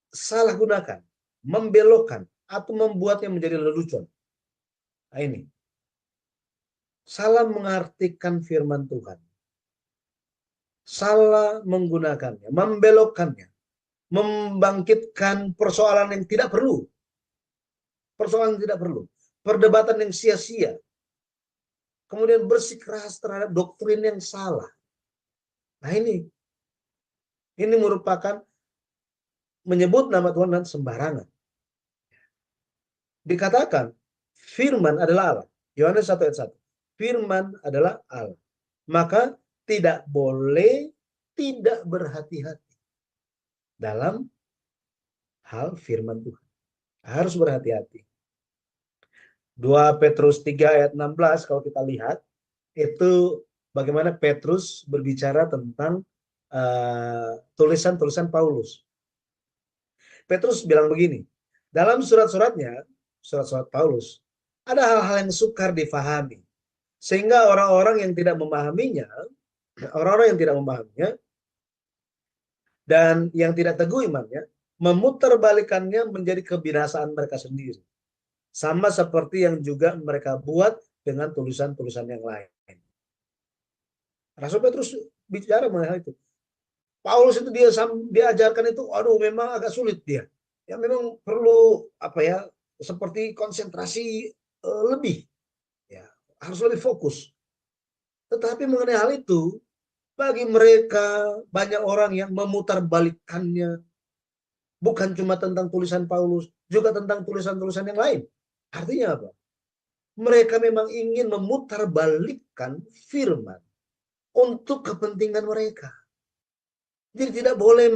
Salah gunakan, membelokkan, atau membuatnya menjadi lelucon. Nah ini. Salah mengartikan firman Tuhan. Salah menggunakannya, membelokkannya, membangkitkan persoalan yang tidak perlu. Persoalan yang tidak perlu. Perdebatan yang sia-sia. Kemudian bersikeras terhadap doktrin yang salah. Nah ini merupakan menyebut nama Tuhan dan sembarangan. Dikatakan firman adalah Allah. Yohanes 1 ayat 1. Firman adalah Allah. Maka tidak boleh tidak berhati-hati dalam hal firman Tuhan. Harus berhati-hati. 2 Petrus 3 ayat 16 kalau kita lihat, itu bagaimana Petrus berbicara tentang tulisan-tulisan Paulus. Petrus bilang begini, dalam surat-suratnya, surat-surat Paulus, ada hal-hal yang sukar difahami. Sehingga orang-orang yang tidak memahaminya, dan yang tidak teguh imannya, memutarbalikannya menjadi kebinasaan mereka sendiri. Sama seperti yang juga mereka buat dengan tulisan-tulisan yang lain. Rasul Petrus bicara mengenai hal itu. Paulus itu diajarkan itu, aduh memang agak sulit dia. Ya memang perlu seperti konsentrasi lebih. Ya, harus lebih fokus. Tetapi mengenai hal itu, bagi mereka banyak orang yang memutarbalikkannya. Bukan cuma tentang tulisan Paulus, juga tentang tulisan-tulisan yang lain. Artinya apa? Mereka memang ingin memutarbalikkan firman untuk kepentingan mereka. Jadi tidak boleh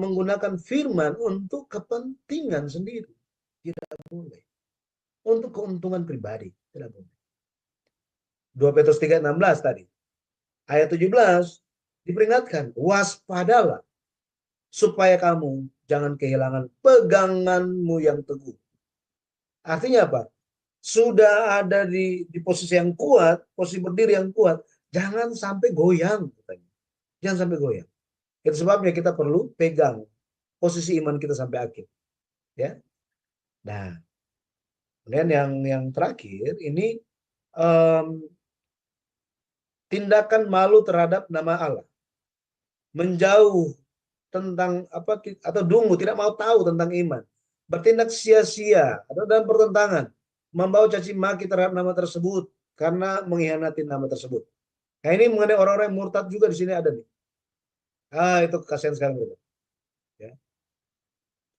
menggunakan firman untuk kepentingan sendiri. Tidak boleh. Untuk keuntungan pribadi. Tidak boleh. 2 Petrus 3:16 tadi. Ayat 17 diperingatkan, waspadalah supaya kamu jangan kehilangan peganganmu yang teguh. Artinya apa? Sudah ada di posisi yang kuat, posisi berdiri yang kuat, jangan sampai goyang. Jangan sampai goyang. Itu sebabnya kita perlu pegang posisi iman kita sampai akhir. Ya. Nah, kemudian yang terakhir ini tindakan malu terhadap nama Allah. Menjauh tentang atau dungu, tidak mau tahu tentang iman. Bertindak sia-sia atau dalam pertentangan, membawa caci maki terhadap nama tersebut karena mengkhianati nama tersebut. Nah, ini mengenai orang-orang yang murtad juga di sini ada nih. Itu kasihan sekali mereka. Ya.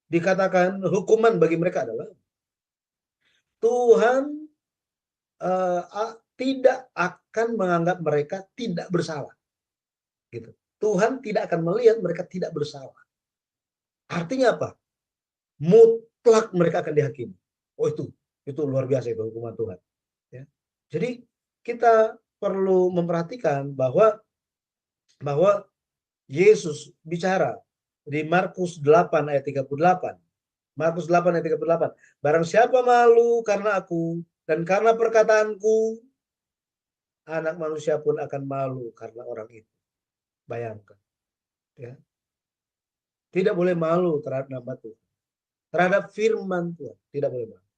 Dikatakan hukuman bagi mereka adalah Tuhan tidak akan menganggap mereka tidak bersalah. Gitu. Tuhan tidak akan melihat mereka tidak bersalah. Artinya apa? Mutlak mereka akan dihakimi. Oh itu luar biasa itu hukuman Tuhan. Ya. Jadi kita perlu memperhatikan bahwa Yesus bicara di Markus 8 ayat 38. Markus 8 ayat 38. Barang siapa malu karena aku dan karena perkataanku, anak manusia pun akan malu karena orang itu. Bayangkan. Ya. Tidak boleh malu terhadap nama Tuhan. Terhadap firman Tuhan. Tidak boleh malu.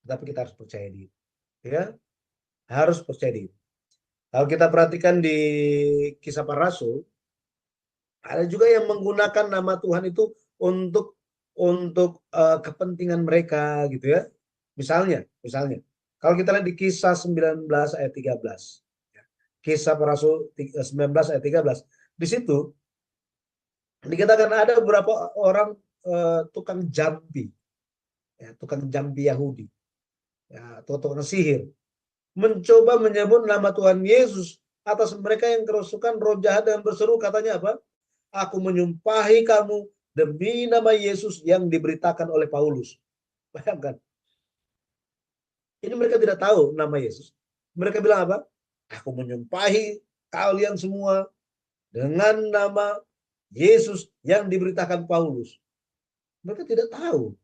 Tapi kita harus percaya diri. Ya. Harus percaya diri. Kalau kita perhatikan di Kisah Para Rasul, ada juga yang menggunakan nama Tuhan itu untuk kepentingan mereka gitu ya. Misalnya, kalau kita lihat di Kisah 19 ayat 13. Kisah Para Rasul 19 ayat 13. Di situ dikatakan ada beberapa orang tukang jambi. Ya, tukang jambi Yahudi. Ya, atau tukang sihir. Mencoba menyebut nama Tuhan Yesus atas mereka yang kerasukan roh jahat dan berseru, katanya apa? Aku menyumpahi kamu demi nama Yesus yang diberitakan oleh Paulus. Bayangkan. Ini mereka tidak tahu nama Yesus. Mereka bilang apa? Aku menyumpahi kalian semua dengan nama Yesus yang diberitakan Paulus. Mereka tidak tahu.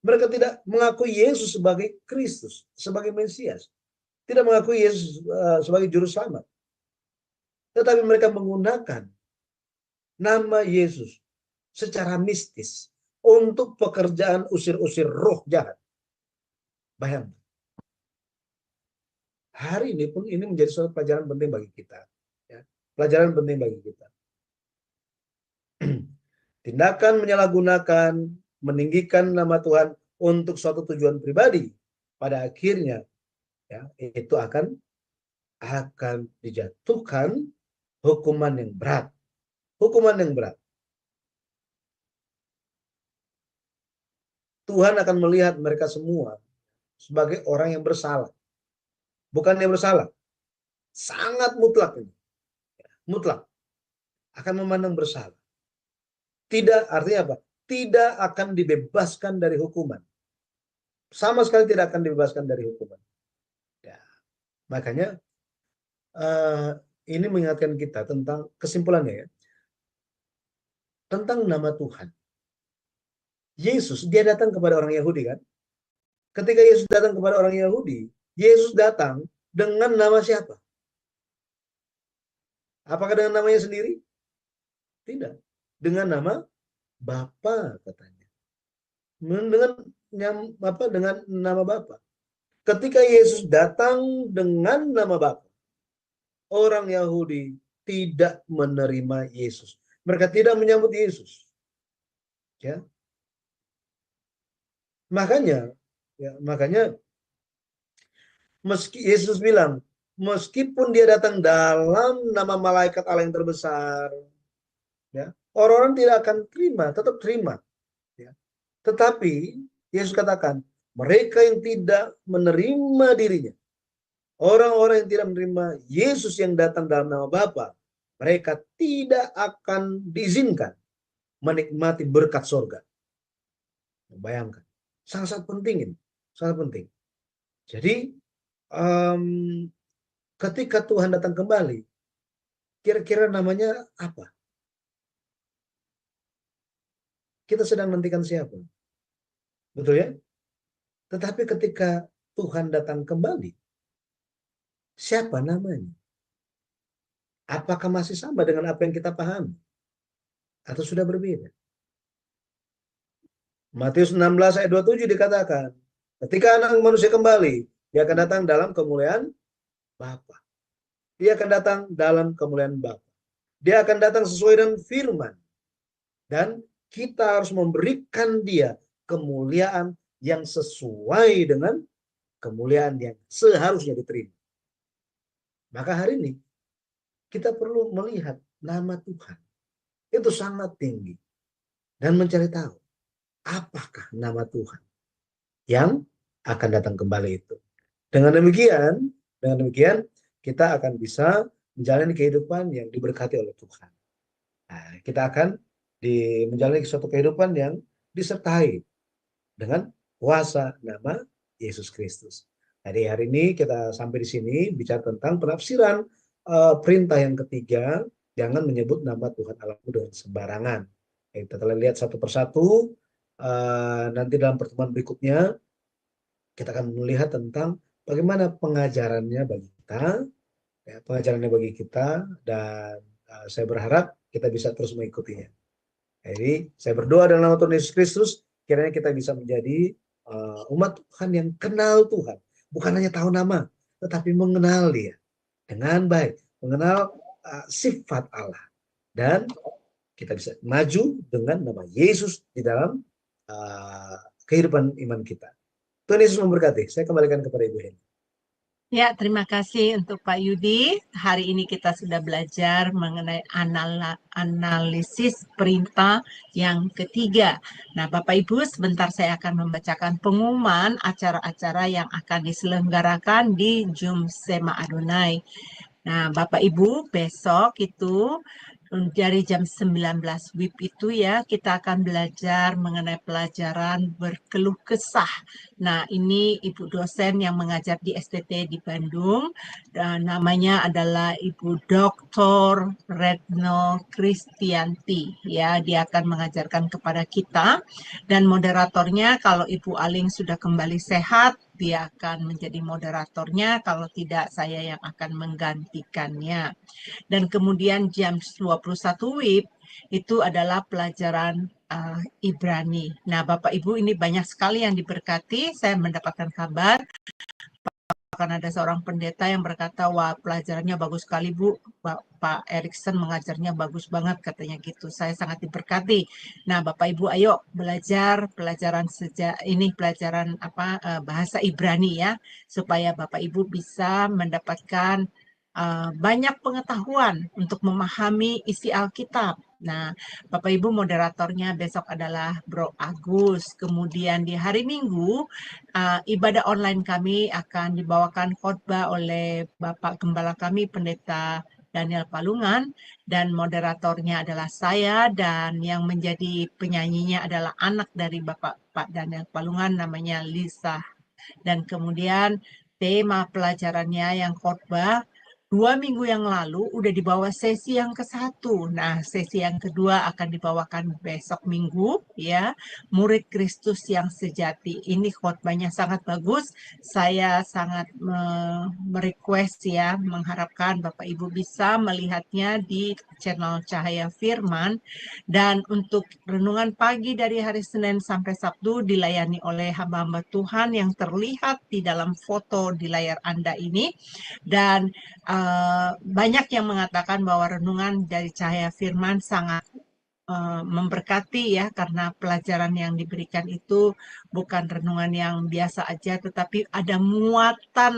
Mereka tidak mengakui Yesus sebagai Kristus, sebagai Mesias. Tidak mengakui Yesus sebagai juru selamat. Tetapi mereka menggunakan nama Yesus secara mistis untuk pekerjaan usir-usir roh jahat. Bayangkan. Hari ini pun ini menjadi suatu pelajaran penting bagi kita. Ya. Pelajaran penting bagi kita. Tindakan menyalahgunakan, meninggikan nama Tuhan untuk suatu tujuan pribadi, pada akhirnya ya, itu akan dijatuhkan hukuman yang berat. Hukuman yang berat. Tuhan akan melihat mereka semua sebagai orang yang bersalah. Bukan yang bersalah. Sangat mutlak ini. Mutlak. Akan memandang bersalah. Tidak, artinya apa? Tidak akan dibebaskan dari hukuman. Sama sekali tidak akan dibebaskan dari hukuman. Ya. Makanya ini mengingatkan kita tentang kesimpulannya ya. Tentang nama Tuhan. Yesus, dia datang kepada orang Yahudi kan? Ketika Yesus datang kepada orang Yahudi, Yesus datang dengan nama siapa? Apakah dengan namanya sendiri? Tidak. Dengan nama Bapa katanya. Dengan nama Bapa. Ketika Yesus datang dengan nama Bapa, orang Yahudi tidak menerima Yesus. Mereka tidak menyambut Yesus. Ya. Makanya meski Yesus bilang, meskipun dia datang dalam nama malaikat Allah yang terbesar, ya, orang-orang tidak akan terima, tetap terima. Ya. Tetapi Yesus katakan, mereka yang tidak menerima dirinya, orang-orang yang tidak menerima Yesus yang datang dalam nama Bapa, mereka tidak akan diizinkan menikmati berkat surga. Bayangkan, sangat penting ini, sangat penting. Jadi ketika Tuhan datang kembali, kira-kira namanya apa? Kita sedang nantikan siapa? Betul ya? Tetapi ketika Tuhan datang kembali, siapa namanya? Apakah masih sama dengan apa yang kita pahami? Atau sudah berbeda? Matius 16 ayat 27 dikatakan, ketika anak manusia kembali, dia akan datang dalam kemuliaan Bapa. Dia akan datang dalam kemuliaan Bapa. Dia akan datang sesuai dengan firman. Dan kita harus memberikan dia kemuliaan yang sesuai dengan kemuliaan yang seharusnya diterima. Maka hari ini kita perlu melihat nama Tuhan. Itu sangat tinggi. Dan mencari tahu apakah nama Tuhan yang akan datang kembali itu. Dengan demikian kita akan bisa menjalani kehidupan yang diberkati oleh Tuhan. Nah, kita akan menjalani suatu kehidupan yang disertai dengan kuasa nama Yesus Kristus. Jadi hari ini kita sampai di sini bicara tentang penafsiran perintah yang ketiga, jangan menyebut nama Tuhan Allahmu dengan sembarangan. Kita telah lihat satu persatu. Nanti dalam pertemuan berikutnya kita akan melihat tentang bagaimana pengajarannya bagi kita, dan saya berharap kita bisa terus mengikutinya. Jadi saya berdoa dalam nama Tuhan Yesus Kristus, kiranya kita bisa menjadi umat Tuhan yang kenal Tuhan, bukan hanya tahu nama, tetapi mengenal Dia dengan baik, mengenal sifat Allah, dan kita bisa maju dengan nama Yesus di dalam kehidupan iman kita. Tuhan Yesus memberkati. Saya kembalikan kepada Ibu Heni. Ya, terima kasih untuk Pak Yudi. Hari ini kita sudah belajar mengenai analisis perintah yang ketiga. Nah, Bapak Ibu, sebentar saya akan membacakan pengumuman acara-acara yang akan diselenggarakan di Jum Sema Adonai. Nah, Bapak Ibu, besok itu Dari jam 19 WIB itu ya, kita akan belajar mengenai pelajaran berkeluh kesah. Nah, ini Ibu dosen yang mengajar di STT di Bandung, dan namanya adalah Ibu Dr. Retno Kristianti. Ya, dia akan mengajarkan kepada kita, dan moderatornya kalau Ibu Aling sudah kembali sehat, dia akan menjadi moderatornya, kalau tidak saya yang akan menggantikannya. Dan kemudian jam 21 WIB itu adalah pelajaran Ibrani. Nah, Bapak Ibu ini banyak sekali yang diberkati. Saya mendapatkan kabar akan ada seorang pendeta yang berkata, wah pelajarannya bagus sekali Bu, Pak Erikson mengajarnya bagus banget katanya gitu. Saya sangat diberkati. Nah, Bapak Ibu ayo belajar pelajaran pelajaran bahasa Ibrani ya, supaya Bapak Ibu bisa mendapatkan banyak pengetahuan untuk memahami isi Alkitab. Nah, Bapak Ibu moderatornya besok adalah Bro Agus. Kemudian di hari Minggu ibadah online kami akan dibawakan khotbah oleh Bapak Gembala kami Pendeta Daniel Palungan, dan moderatornya adalah saya, dan yang menjadi penyanyinya adalah anak dari Bapak Pak Daniel Palungan namanya Lisa. Dan kemudian tema pelajarannya yang khotbah 2 minggu yang lalu udah dibawa sesi yang ke-1. Nah, sesi yang kedua akan dibawakan besok Minggu ya. Murid Kristus yang sejati. Ini khotbahnya sangat bagus. Saya sangat merequest ya, mengharapkan Bapak Ibu bisa melihatnya di channel Cahaya Firman. Dan untuk renungan pagi dari hari Senin sampai Sabtu dilayani oleh hamba-hamba Tuhan yang terlihat di dalam foto di layar Anda ini. Dan banyak yang mengatakan bahwa renungan dari Cahaya Firman sangat memberkati ya, karena pelajaran yang diberikan itu bukan renungan yang biasa aja, tetapi ada muatan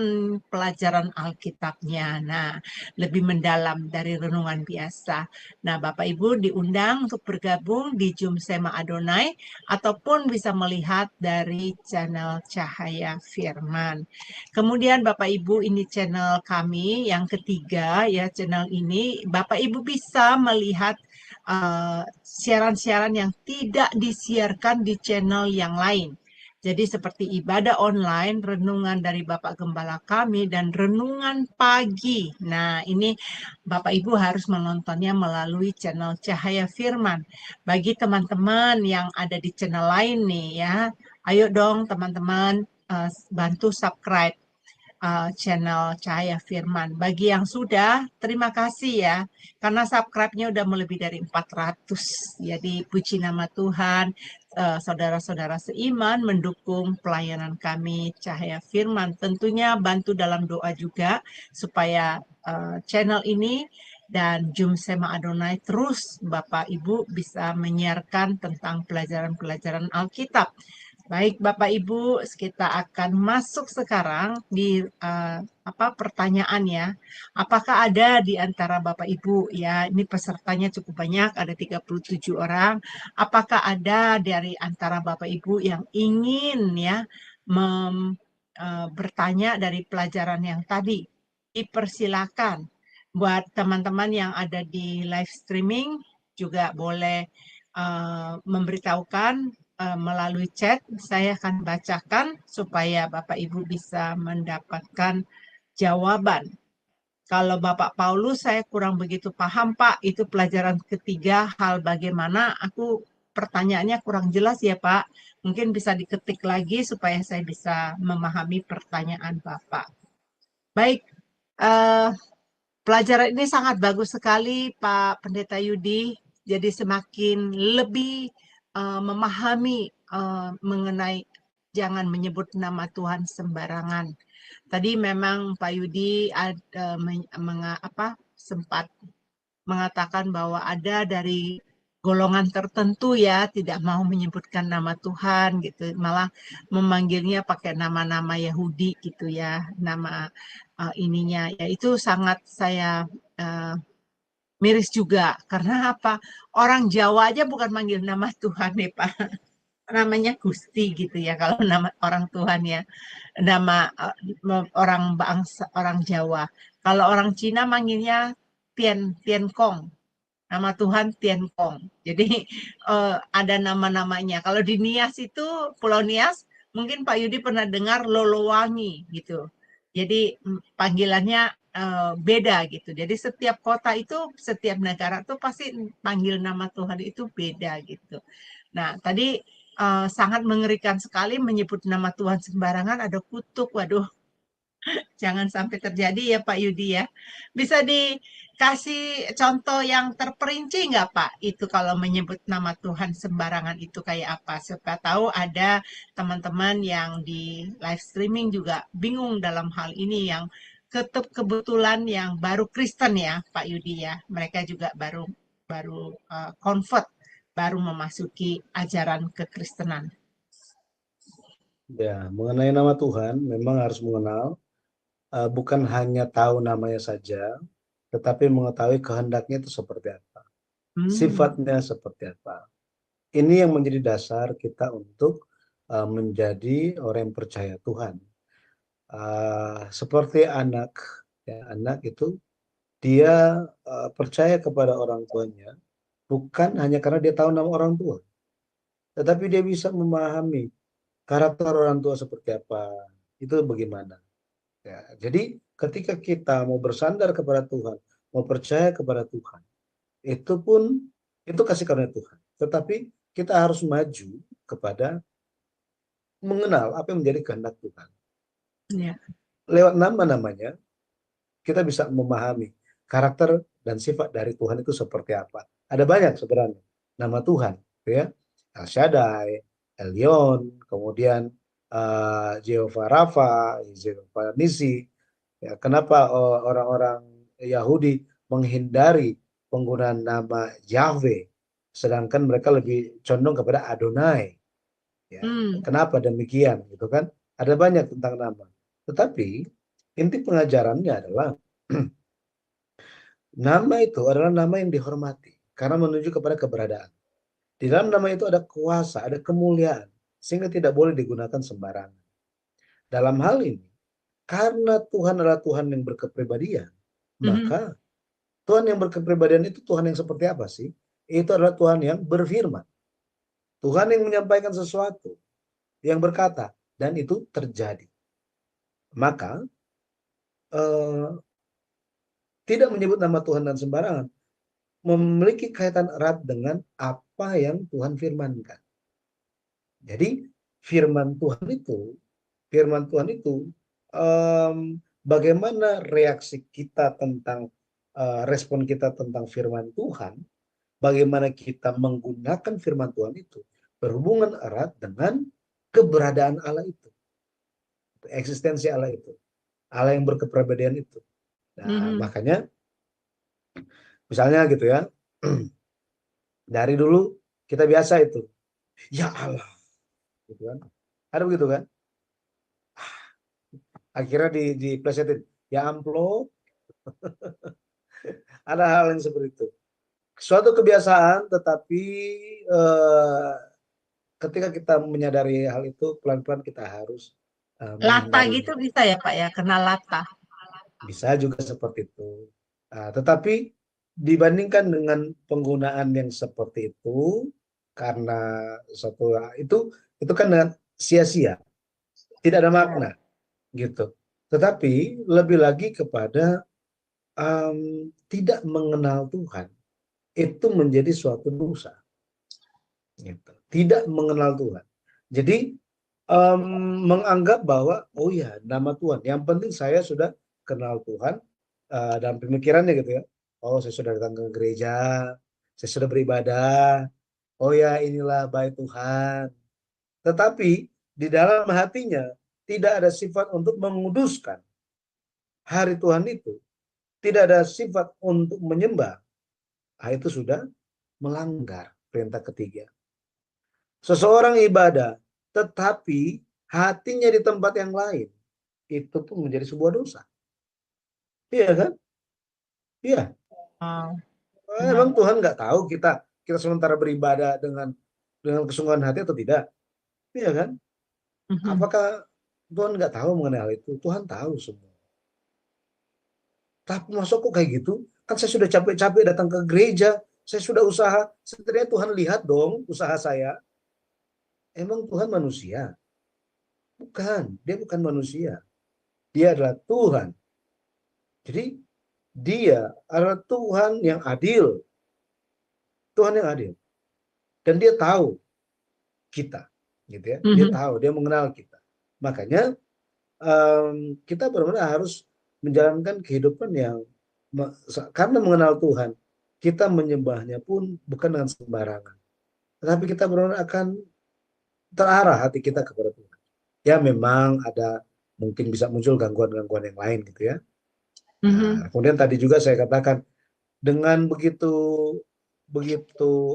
pelajaran Alkitabnya. Nah, lebih mendalam dari renungan biasa. Nah, Bapak Ibu diundang untuk bergabung di Zoom Sema Adonai, ataupun bisa melihat dari channel Cahaya Firman. Kemudian Bapak Ibu, ini channel kami yang ketiga ya, channel ini Bapak Ibu bisa melihat siaran-siaran yang tidak disiarkan di channel yang lain. Jadi seperti ibadah online, renungan dari Bapak Gembala kami, dan renungan pagi. Nah, ini Bapak Ibu harus menontonnya melalui channel Cahaya Firman. Bagi teman-teman yang ada di channel lain nih ya, ayo dong teman-teman bantu subscribe channel Cahaya Firman. Bagi yang sudah, terima kasih ya, karena subscribe-nya udah lebih dari 400. Jadi puji nama Tuhan, saudara-saudara seiman mendukung pelayanan kami Cahaya Firman. Tentunya bantu dalam doa juga, supaya channel ini dan Zoom Sema Adonai terus Bapak Ibu bisa menyiarkan tentang pelajaran-pelajaran Alkitab. Baik Bapak Ibu, kita akan masuk sekarang di pertanyaan ya. Apakah ada di antara Bapak Ibu ya, ini pesertanya cukup banyak, ada 37 orang. Apakah ada dari antara Bapak Ibu yang ingin ya bertanya dari pelajaran yang tadi? Dipersilakan. Buat teman-teman yang ada di live streaming juga boleh memberitahukan melalui chat. Saya akan bacakan supaya Bapak Ibu bisa mendapatkan jawaban. Kalau Bapak Paulus saya kurang begitu paham Pak, itu pelajaran ketiga hal bagaimana, pertanyaannya kurang jelas ya Pak. Mungkin bisa diketik lagi supaya saya bisa memahami pertanyaan Bapak. Baik, pelajaran ini sangat bagus sekali Pak Pendeta Yudi. Jadi semakin lebih memahami mengenai jangan menyebut nama Tuhan sembarangan. Tadi memang Pak Yudi sempat mengatakan bahwa ada dari golongan tertentu ya tidak mau menyebutkan nama Tuhan gitu, malah memanggilnya pakai nama-nama Yahudi gitu ya, nama ininya ya, itu sangat saya miris juga, karena apa? Orang Jawa aja bukan manggil nama Tuhan nih Pak, namanya Gusti gitu ya kalau nama orang Tuhan ya, nama orang Jawa. Kalau orang Cina manggilnya Tian Kong. Nama Tuhan Tien Kong. Jadi ada nama-namanya. Kalau di Nias itu, Pulau Nias, mungkin Pak Yudi pernah dengar Lolowangi gitu. Jadi panggilannya beda gitu. Jadi setiap kota itu, setiap negara tuh pasti panggil nama Tuhan itu beda gitu. Nah, tadi sangat mengerikan sekali menyebut nama Tuhan sembarangan, ada kutuk. Waduh, jangan sampai terjadi ya Pak Yudi ya. Bisa dikasih contoh yang terperinci nggak Pak? Itu kalau menyebut nama Tuhan sembarangan itu kayak apa? Supaya tahu ada teman-teman yang di live streaming juga bingung dalam hal ini, yang kebetulan yang baru Kristen ya Pak Yudi ya. Mereka juga baru baru convert, baru memasuki ajaran kekristenan. Ya, mengenai nama Tuhan memang harus mengenal, bukan hanya tahu namanya saja, tetapi mengetahui kehendaknya itu seperti apa, sifatnya seperti apa. Ini yang menjadi dasar kita untuk menjadi orang yang percaya Tuhan. Seperti anak, ya, anak itu dia percaya kepada orang tuanya bukan hanya karena dia tahu nama orang tua, tetapi dia bisa memahami karakter orang tua seperti apa, itu bagaimana. Ya, jadi ketika kita mau bersandar kepada Tuhan, mau percaya kepada Tuhan, itu pun itu kasih karunia Tuhan. Tetapi kita harus maju kepada mengenal apa yang menjadi kehendak Tuhan. Ya. Lewat nama-namanya kita bisa memahami karakter dan sifat dari Tuhan itu seperti apa. Ada banyak sebenarnya nama Tuhan, ya. El Shaddai, Elyon, kemudian Jehovah Rafa, Jehovah Nisi. Ya, kenapa orang-orang Yahudi menghindari penggunaan nama Yahweh, sedangkan mereka lebih condong kepada Adonai. Ya, kenapa demikian, gitu kan? Ada banyak tentang nama. Tetapi inti pengajarannya adalah nama itu adalah nama yang dihormati karena menuju kepada keberadaan. Di dalam nama itu ada kuasa, ada kemuliaan, sehingga tidak boleh digunakan sembarangan. Dalam hal ini, karena Tuhan adalah Tuhan yang berkepribadian, maka Tuhan yang berkepribadian itu Tuhan yang seperti apa sih? Itu adalah Tuhan yang berfirman. Tuhan yang menyampaikan sesuatu, yang berkata, dan itu terjadi. Maka tidak menyebut nama Tuhan dan sembarangan memiliki kaitan erat dengan apa yang Tuhan firmankan. Jadi firman Tuhan itu bagaimana reaksi kita tentang respon kita tentang firman Tuhan, bagaimana kita menggunakan firman Tuhan itu berhubungan erat dengan keberadaan Allah itu, eksistensi Allah itu, Allah yang berkepribadian itu. Nah, makanya misalnya gitu ya, dari dulu kita biasa itu, ya Allah, gitu kan? Ada begitu kan? Akhirnya diplesetin, ya amplop. Ada hal yang seperti itu. Suatu kebiasaan, tetapi ketika kita menyadari hal itu, pelan-pelan kita harus lata gitu bisa ya Pak ya, kena lata. Bisa juga seperti itu. Tetapi dibandingkan dengan penggunaan yang seperti itu, karena satu itu kan dengan sia-sia, tidak ada makna, gitu. Tetapi lebih lagi kepada tidak mengenal Tuhan, itu menjadi suatu dosa, gitu. Tidak mengenal Tuhan. Jadi menganggap bahwa oh ya nama Tuhan, yang penting saya sudah kenal Tuhan dalam pemikirannya gitu ya. Oh, saya sudah datang ke gereja, saya sudah beribadah. Oh ya, inilah bait Tuhan. Tetapi di dalam hatinya tidak ada sifat untuk menguduskan hari Tuhan itu. Tidak ada sifat untuk menyembah. Itu sudah melanggar perintah ketiga. Seseorang ibadah, tetapi hatinya di tempat yang lain, itu pun menjadi sebuah dosa. Iya kan? Iya. Emang Tuhan nggak tahu kita sementara beribadah dengan kesungguhan hati atau tidak? Iya kan? Apakah Tuhan nggak tahu mengenai hal itu? Tuhan tahu semua. Tapi masuk kok kayak gitu? Kan saya sudah capek-capek datang ke gereja, Saya sudah usaha, setidaknya Tuhan lihat dong usaha saya. Emang Tuhan manusia? Bukan, dia bukan manusia. Dia adalah Tuhan. Jadi dia adalah Tuhan yang adil. Tuhan yang adil. Dan dia tahu kita, gitu ya. Dia tahu, dia mengenal kita. Makanya kita benar-benar harus menjalankan kehidupan yang karena mengenal Tuhan, kita menyembahnya pun bukan dengan sembarangan. Tetapi kita benar-benar akan terarah hati kita kepada Tuhan. Ya memang ada mungkin bisa muncul gangguan-gangguan yang lain gitu ya. Nah, kemudian tadi juga saya katakan dengan begitu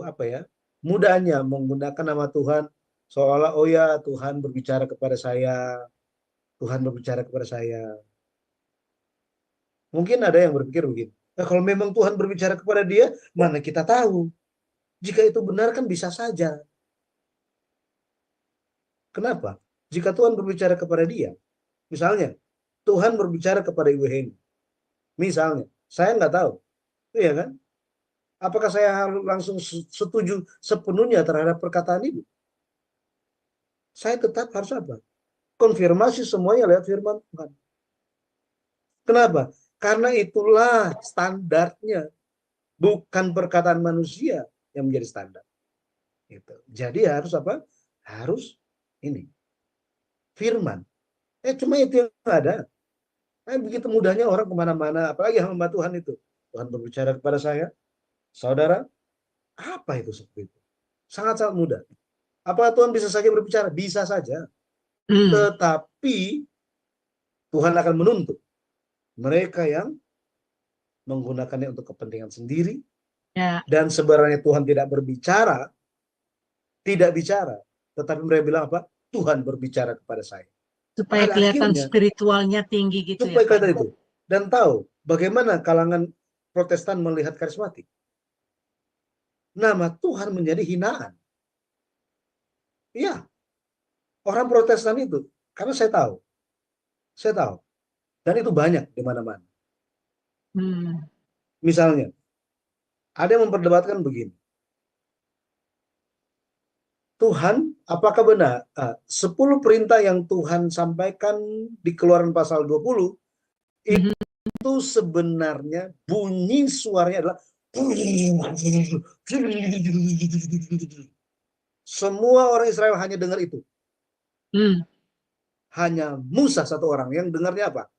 apa ya, mudahnya menggunakan nama Tuhan seolah oh ya Tuhan berbicara kepada saya, Tuhan berbicara kepada saya. Mungkin ada yang berpikir begini, nah, kalau memang Tuhan berbicara kepada dia, mana kita tahu? Jika itu benar kan bisa saja. Kenapa? Jika Tuhan berbicara kepada dia, misalnya Tuhan berbicara kepada Ibu Heni, misalnya, saya nggak tahu, iya kan? Apakah saya harus langsung setuju sepenuhnya terhadap perkataan Ibu? Saya tetap harus apa? Konfirmasi semuanya lewat firman Tuhan. Kenapa? Karena itulah standarnya, bukan perkataan manusia yang menjadi standar. Gitu. Jadi harus apa? Harus ini firman. Cuma itu yang ada. Begitu mudahnya orang kemana-mana, apalagi hamba Tuhan itu. Tuhan berbicara kepada saya, saudara, apa itu seperti itu? Sangat-sangat mudah. Apakah Tuhan bisa saja berbicara? Bisa saja. Tetapi Tuhan akan menuntut mereka yang menggunakannya untuk kepentingan sendiri. Dan sebenarnya Tuhan tidak berbicara, tidak bicara. Tetapi mereka bilang apa? Tuhan berbicara kepada saya. Supaya kelihatan spiritualnya tinggi gitu supaya ya. Kelihatan itu. Dan tahu bagaimana kalangan Protestan melihat karismatik. Nama Tuhan menjadi hinaan. Iya. Orang Protestan itu, karena saya tahu. Dan itu banyak di mana-mana. Misalnya, ada yang memperdebatkan begini. Tuhan, apakah benar 10 perintah yang Tuhan sampaikan di Keluaran pasal 20 itu sebenarnya bunyi suaranya adalah semua orang Israel hanya dengar itu. Hanya Musa satu orang yang dengarnya apa?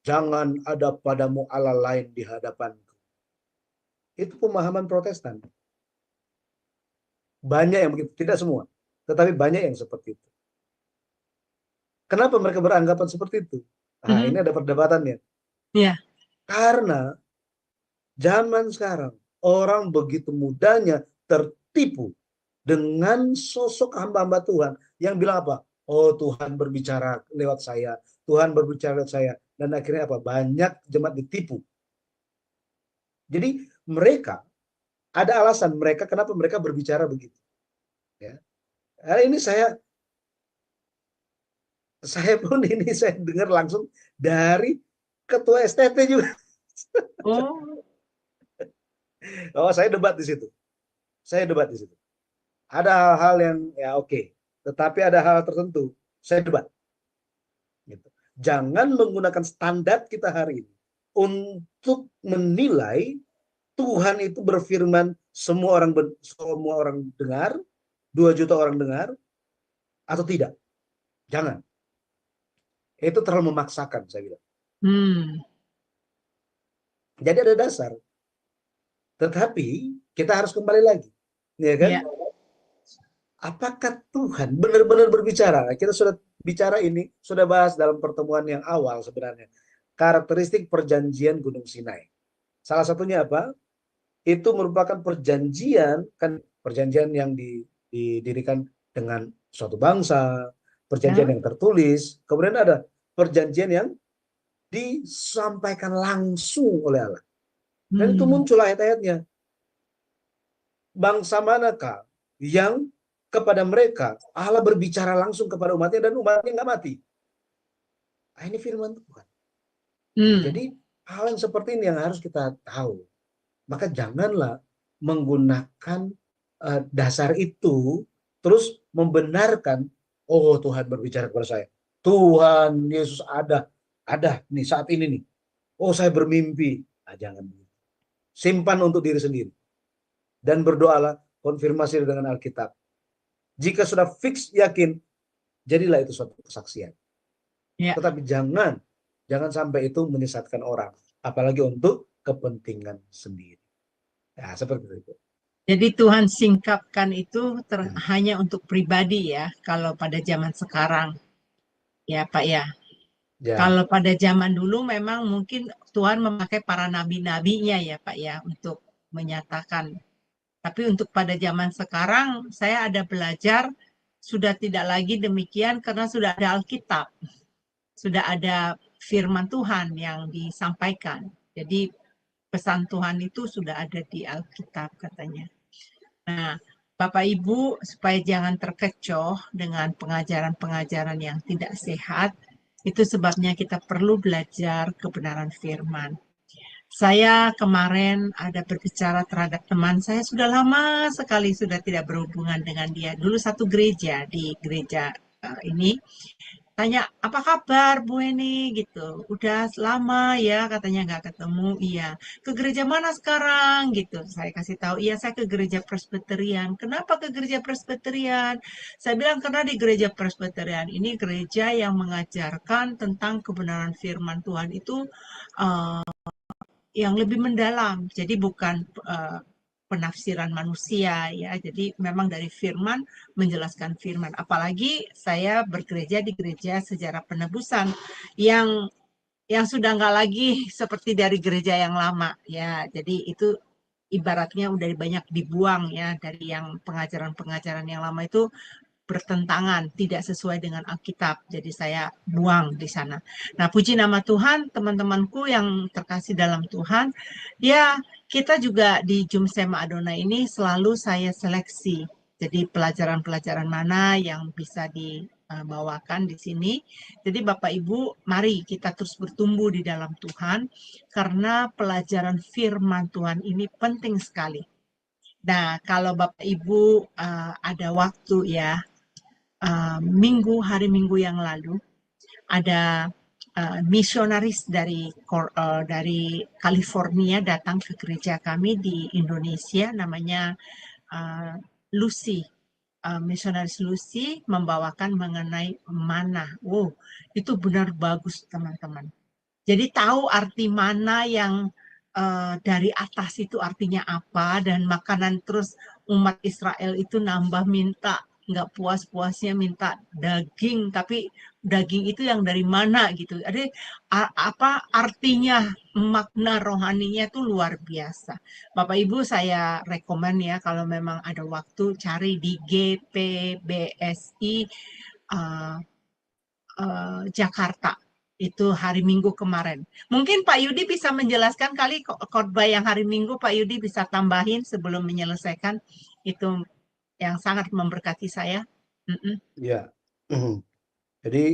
Jangan ada padamu Allah lain di hadapanku. Itu pemahaman Protestan. Banyak yang begitu, tidak semua. Tetapi banyak yang seperti itu. Kenapa mereka beranggapan seperti itu? Nah, ini ada perdebatannya. Karena zaman sekarang, orang begitu mudahnya tertipu dengan sosok hamba-hamba Tuhan yang bilang apa? Oh, Tuhan berbicara lewat saya. Tuhan berbicara lewat saya. Dan akhirnya apa? Banyak jemaat ditipu. Jadi mereka ada alasan mereka kenapa mereka berbicara begitu. Ya. Hari ini saya pun ini saya dengar langsung dari ketua STT juga. Oh, saya debat di situ. Ada hal-hal yang ya oke. Tetapi ada hal tertentu saya debat. Gitu. Jangan menggunakan standar kita hari ini untuk menilai Tuhan itu berfirman semua orang dengar, 2 juta orang dengar atau tidak. Jangan. Itu terlalu memaksakan saya bilang. Jadi ada dasar. Tetapi kita harus kembali lagi. Ya kan? Apakah Tuhan benar-benar berbicara? Kita sudah bicara ini, sudah bahas dalam pertemuan yang awal sebenarnya. Karakteristik perjanjian Gunung Sinai. Salah satunya apa? Itu merupakan perjanjian yang didirikan dengan suatu bangsa, perjanjian yang tertulis, kemudian ada perjanjian yang disampaikan langsung oleh Allah. Dan itu muncul ayat-ayatnya. Bangsa manakah yang kepada mereka Allah berbicara langsung kepada umatnya dan umatnya nggak mati? Ini firman Tuhan. Jadi hal yang seperti ini yang harus kita tahu. Maka janganlah menggunakan dasar itu, terus membenarkan, oh Tuhan berbicara kepada saya, Tuhan Yesus ada nih saat ini nih, oh saya bermimpi. Nah, jangan begitu. Simpan untuk diri sendiri dan berdoalah, konfirmasi dengan Alkitab. Jika sudah fix yakin, jadilah itu suatu kesaksian. Ya. Tetapi jangan sampai itu menyesatkan orang, apalagi untuk kepentingan sendiri. Ya, seperti itu. Jadi Tuhan singkapkan itu hanya untuk pribadi ya, kalau pada zaman sekarang. Ya Pak ya. Ya, Kalau pada zaman dulu memang mungkin Tuhan memakai para nabi-nabinya ya Pak ya untuk menyatakan. Tapi untuk pada zaman sekarang saya ada belajar sudah tidak lagi demikian karena sudah ada Alkitab. Sudah ada firman Tuhan yang disampaikan. Jadi pesan Tuhan itu sudah ada di Alkitab katanya. Nah, Bapak Ibu, supaya jangan terkecoh dengan pengajaran-pengajaran yang tidak sehat, itu sebabnya kita perlu belajar kebenaran firman. Saya kemarin ada berbicara terhadap teman saya, sudah lama sekali sudah tidak berhubungan dengan dia. Dulu satu gereja, di gereja ini. Tanya, apa kabar Bu Eni gitu. Udah lama ya katanya nggak ketemu. Iya. Ke gereja mana sekarang gitu. Saya kasih tahu, iya saya ke gereja Presbyterian. Kenapa ke gereja Presbyterian? Saya bilang karena di gereja Presbyterian ini gereja yang mengajarkan tentang kebenaran firman Tuhan itu uh, yang lebih mendalam. Jadi bukan penafsiran manusia ya. Jadi memang dari firman menjelaskan firman. Apalagi saya bergereja di gereja Sejarah Penebusan yang sudah nggak lagi seperti dari gereja yang lama ya. Jadi itu ibaratnya udah banyak dibuang ya dari yang pengajaran-pengajaran yang lama itu bertentangan, tidak sesuai dengan Alkitab. Jadi saya buang di sana. Nah, puji nama Tuhan, teman-temanku yang terkasih dalam Tuhan, ya kita juga di Jumsema Adonai ini selalu saya seleksi. Jadi pelajaran-pelajaran mana yang bisa dibawakan di sini. Jadi Bapak Ibu, mari kita terus bertumbuh di dalam Tuhan, karena pelajaran firman Tuhan ini penting sekali. Nah, kalau Bapak Ibu ada waktu ya, hari Minggu yang lalu ada misionaris dari California datang ke gereja kami di Indonesia, namanya Lucy. Misionaris Lucy membawakan mengenai mana. Wow, itu benar bagus teman-teman. Jadi tahu arti mana yang dari atas itu artinya apa, dan makanan terus umat Israel itu nambah minta, nggak puas-puasnya minta daging, tapi daging itu yang dari mana gitu. Jadi apa artinya, makna rohaninya itu luar biasa. Bapak Ibu saya rekomen ya kalau memang ada waktu cari di GPBSI Jakarta. Itu hari Minggu kemarin. Mungkin Pak Yudi bisa menjelaskan kali khotbah yang hari Minggu, Pak Yudi bisa tambahin sebelum menyelesaikan. Itu yang sangat memberkati saya. ya. Jadi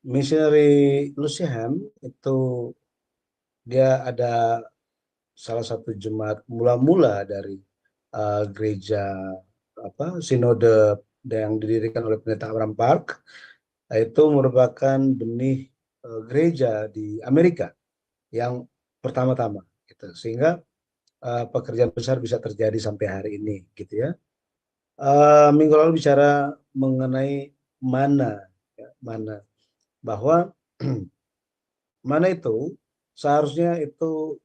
missionary Lucy Ham itu dia ada salah satu jemaat mula-mula dari gereja sinode yang didirikan oleh pendeta Abraham Park. Itu merupakan benih gereja di Amerika yang pertama-tama gitu. Sehingga pekerjaan besar bisa terjadi sampai hari ini gitu ya. Minggu lalu bicara mengenai mana ya, mana bahwa mana itu seharusnya itu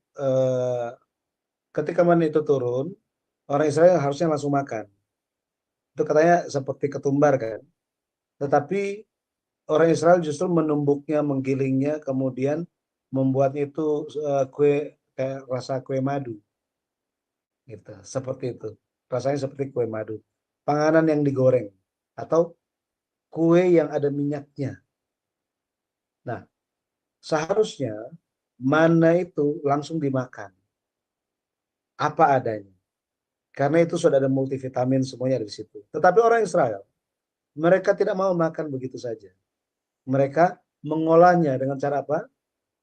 ketika mana itu turun, orang Israel harusnya langsung makan. Itu katanya seperti ketumbar kan. Tetapi orang Israel justru menumbuknya, menggilingnya, kemudian membuatnya itu kue kayak rasa kue madu. Gitu, seperti itu. Rasanya seperti kue madu. Panganan yang digoreng atau kue yang ada minyaknya. Nah, seharusnya mana itu langsung dimakan. Apa adanya. Karena itu sudah ada multivitamin semuanya di situ. Tetapi orang Israel, mereka tidak mau makan begitu saja. Mereka mengolahnya dengan cara apa?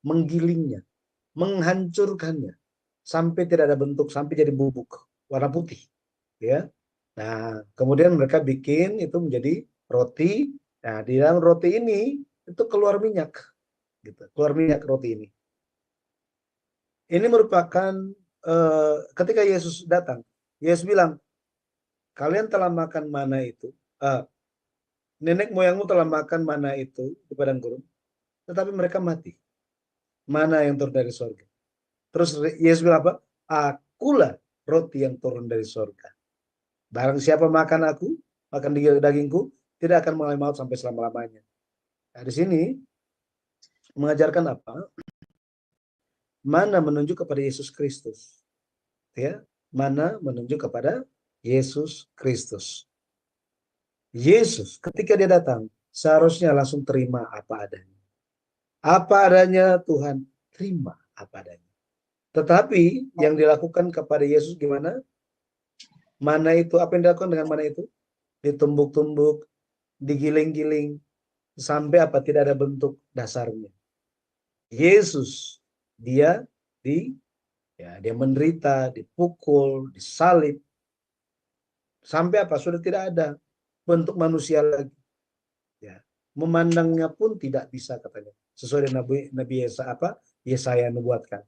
Menggilingnya, menghancurkannya. sampai tidak ada bentuk, sampai jadi bubuk warna putih, ya. Nah, kemudian mereka bikin itu menjadi roti. Nah, di dalam roti ini itu keluar minyak, gitu. Keluar minyak roti ini. Ini merupakan ketika Yesus datang, Yesus bilang, kalian telah makan mana itu, nenek moyangmu telah makan mana itu di padang gurun, tetapi mereka mati. Mana yang turun dari sorga? Terus Yesus bilang apa? Akulah roti yang turun dari sorga. Barang siapa makan aku, makan dagingku, tidak akan mengalami maut sampai selama-lamanya. Nah, di sini mengajarkan apa? Mana menunjuk kepada Yesus Kristus. Ya, mana menunjuk kepada Yesus Kristus. Yesus ketika dia datang, seharusnya langsung terima apa adanya. Apa adanya Tuhan, terima apa adanya. Tetapi yang dilakukan kepada Yesus gimana? Mana itu, apa yang dilakukan dengan mana itu? Ditumbuk-tumbuk, digiling-giling, sampai apa? Tidak ada bentuk dasarnya. Yesus, dia dia menderita, dipukul, disalib, sampai apa? Sudah tidak ada bentuk manusia lagi. Ya, memandangnya pun tidak bisa katanya. Sesuai dengan Nabi Yesaya nubuatkan.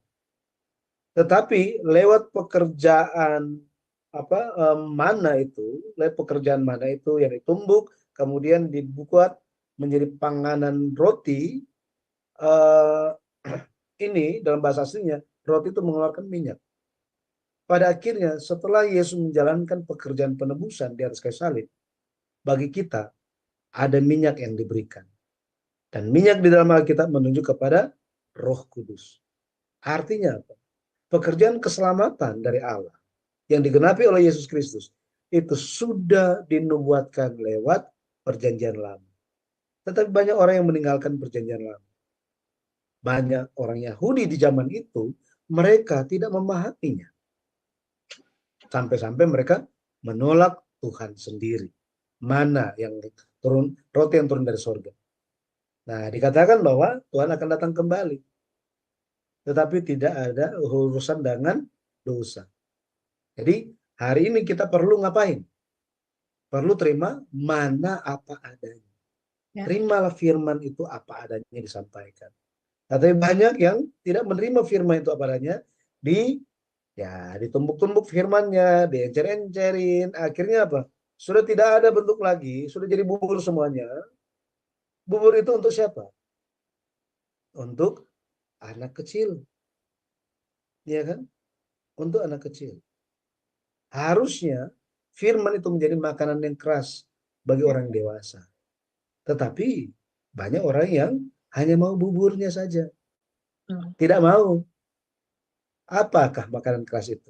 Tetapi lewat pekerjaan lewat pekerjaan mana itu yang ditumbuk, kemudian dibuat menjadi panganan roti. Ini dalam bahasa aslinya, roti itu mengeluarkan minyak. Pada akhirnya setelah Yesus menjalankan pekerjaan penebusan di atas kayu salib, bagi kita ada minyak yang diberikan. Dan minyak di dalam Alkitab menunjuk kepada Roh Kudus. Artinya apa? Pekerjaan keselamatan dari Allah yang digenapi oleh Yesus Kristus itu sudah dinubuatkan lewat perjanjian lama. Tetapi banyak orang yang meninggalkan perjanjian lama. Banyak orang Yahudi di zaman itu, mereka tidak memahaminya. Sampai-sampai mereka menolak Tuhan sendiri. Mana yang turun, roti yang turun dari surga. Nah, dikatakan bahwa Tuhan akan datang kembali. Tetapi tidak ada urusan dengan dosa. Jadi, hari ini kita perlu ngapain? Perlu terima mana apa adanya. Ya. Terimalah firman itu apa adanya disampaikan. Tapi banyak yang tidak menerima firman itu apa adanya, ditumbuk-tumbuk firmannya, diencer-encerin, akhirnya apa? Sudah tidak ada bentuk lagi, sudah jadi bubur semuanya. Bubur itu untuk siapa? Untuk anak kecil. Ya kan? Untuk anak kecil. Harusnya firman itu menjadi makanan yang keras bagi orang dewasa. Tetapi banyak orang yang hanya mau buburnya saja. Tidak mau. Apakah makanan keras itu?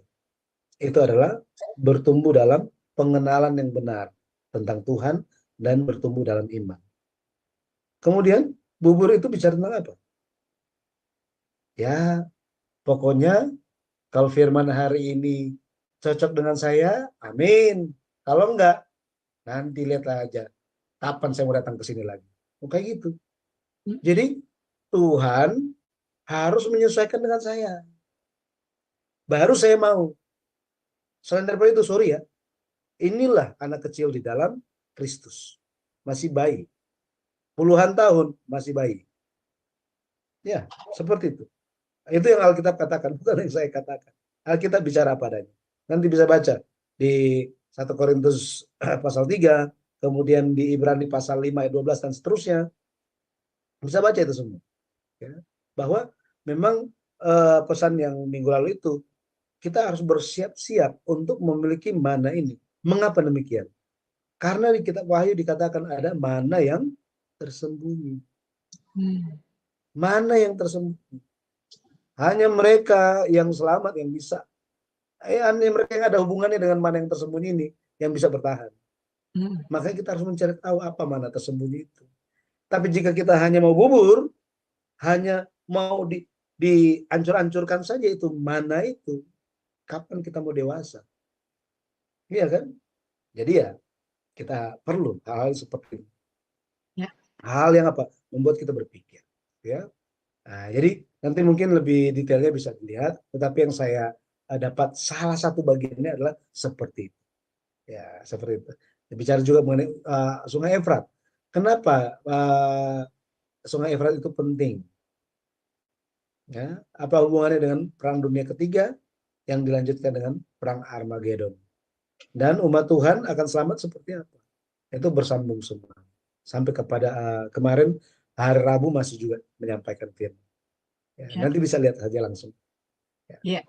Itu adalah bertumbuh dalam pengenalan yang benar tentang Tuhan dan bertumbuh dalam iman. Kemudian bubur itu bicara tentang apa? Ya, pokoknya kalau firman hari ini cocok dengan saya, amin. Kalau enggak, nanti lihatlah aja kapan saya mau datang ke sini lagi. Kayak gitu. Jadi Tuhan harus menyesuaikan dengan saya. Baru saya mau. Selain daripada itu, sorry ya, inilah anak kecil di dalam Kristus. Masih bayi. Puluhan tahun masih bayi. Ya, seperti itu. Itu yang Alkitab katakan, bukan yang saya katakan. Alkitab bicara apa adanya. Nanti bisa baca di 1 Korintus pasal 3, kemudian di Ibrani pasal 5 ayat 12 dan seterusnya. Bisa baca itu semua. Ya. Bahwa memang pesan yang minggu lalu itu, kita harus bersiap-siap untuk memiliki mana ini. Mengapa demikian? Karena di kitab Wahyu dikatakan ada mana yang tersembunyi. Mana yang tersembunyi. Hanya mereka yang selamat yang bisa. Hanya mereka yang ada hubungannya dengan mana yang tersembunyi ini yang bisa bertahan. Makanya kita harus mencari tahu apa mana tersembunyi itu. Tapi jika kita hanya mau bubur, hanya mau dihancur-hancurkan saja itu mana itu, kapan kita mau dewasa? Iya kan? Jadi ya kita perlu hal seperti itu. Ya. Hal yang apa? Membuat kita berpikir. Ya. Nah, jadi Nanti mungkin lebih detailnya bisa dilihat, tetapi yang saya dapat salah satu bagiannya adalah seperti itu. Ya, seperti itu. Bicara juga mengenai Sungai Efrat. Kenapa Sungai Efrat itu penting? Ya, apa hubungannya dengan Perang Dunia Ketiga yang dilanjutkan dengan Perang Armageddon? Dan umat Tuhan akan selamat seperti apa? Itu bersambung semua. Sampai kepada kemarin hari Rabu masih juga menyampaikan firman. Ya, Ya. nanti bisa lihat saja langsung. Ya.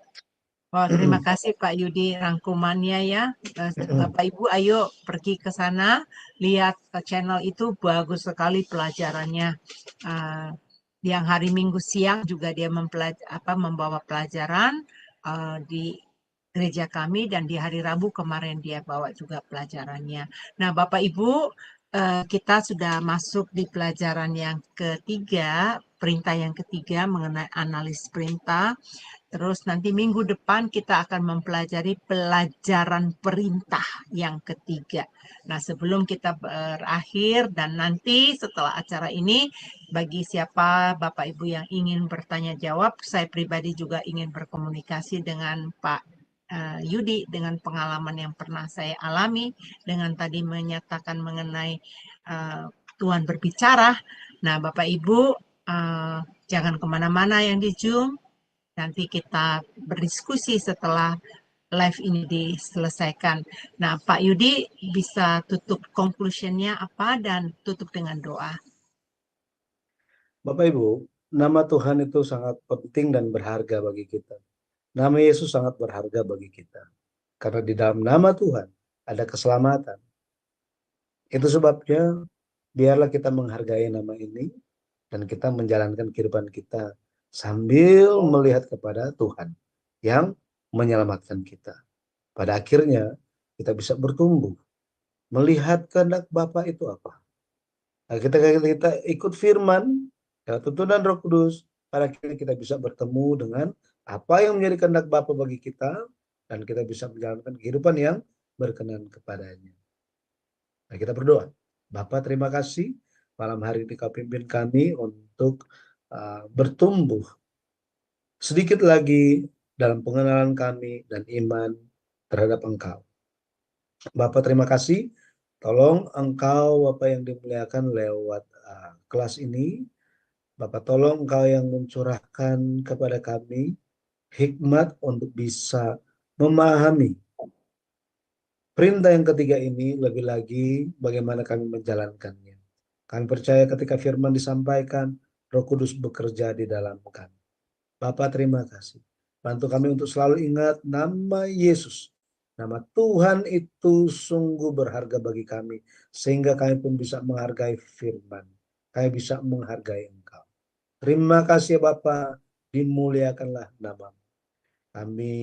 Wah, terima kasih Pak Yudi rangkumannya ya. Bapak Ibu ayo pergi ke sana, lihat channel itu bagus sekali pelajarannya. Yang hari Minggu siang juga dia membawa pelajaran di gereja kami, dan di hari Rabu kemarin dia bawa juga pelajarannya. Nah, Bapak Ibu, kita sudah masuk di pelajaran yang ketiga, perintah yang ketiga mengenai analis perintah. Terus nanti minggu depan kita akan mempelajari pelajaran perintah yang ketiga. Nah, sebelum kita berakhir dan nanti setelah acara ini, bagi siapa Bapak Ibu yang ingin bertanya jawab, saya pribadi juga ingin berkomunikasi dengan Pak Yudi dengan pengalaman yang pernah saya alami, dengan tadi menyatakan mengenai Tuhan berbicara. Nah, Bapak Ibu jangan kemana-mana yang di Zoom. Nanti kita berdiskusi setelah live ini diselesaikan. Nah, Pak Yudi bisa tutup conclusion-nya apa dan tutup dengan doa. Bapak Ibu, nama Tuhan itu sangat penting dan berharga bagi kita. Nama Yesus sangat berharga bagi kita. Karena di dalam nama Tuhan ada keselamatan. Itu sebabnya biarlah kita menghargai nama ini dan kita menjalankan kehidupan kita sambil melihat kepada Tuhan yang menyelamatkan kita. Pada akhirnya kita bisa bertumbuh, melihat kehendak Bapa itu apa. Nah, kita ikut firman, ya, tuntunan Roh Kudus, pada akhirnya kita bisa bertemu dengan apa yang menjadi kehendak Bapa bagi kita, dan kita bisa menjalankan kehidupan yang berkenan kepadanya. Nah, kita berdoa. Bapa, terima kasih malam hari ini Kau pimpin kami untuk bertumbuh sedikit lagi dalam pengenalan kami dan iman terhadap Engkau. Bapak, terima kasih. Tolong Engkau, Bapak yang dimuliakan lewat kelas ini. Bapak, tolong Engkau yang mencurahkan kepada kami hikmat untuk bisa memahami perintah yang ketiga ini, lebih lagi bagaimana kami menjalankannya. Kami percaya ketika firman disampaikan, Roh Kudus bekerja di dalam kami. Bapak, terima kasih. Bantu kami untuk selalu ingat nama Yesus. Nama Tuhan itu sungguh berharga bagi kami, sehingga kami pun bisa menghargai firman. Kami bisa menghargai Engkau. Terima kasih Bapak, dimuliakanlah nama-Mu. Kami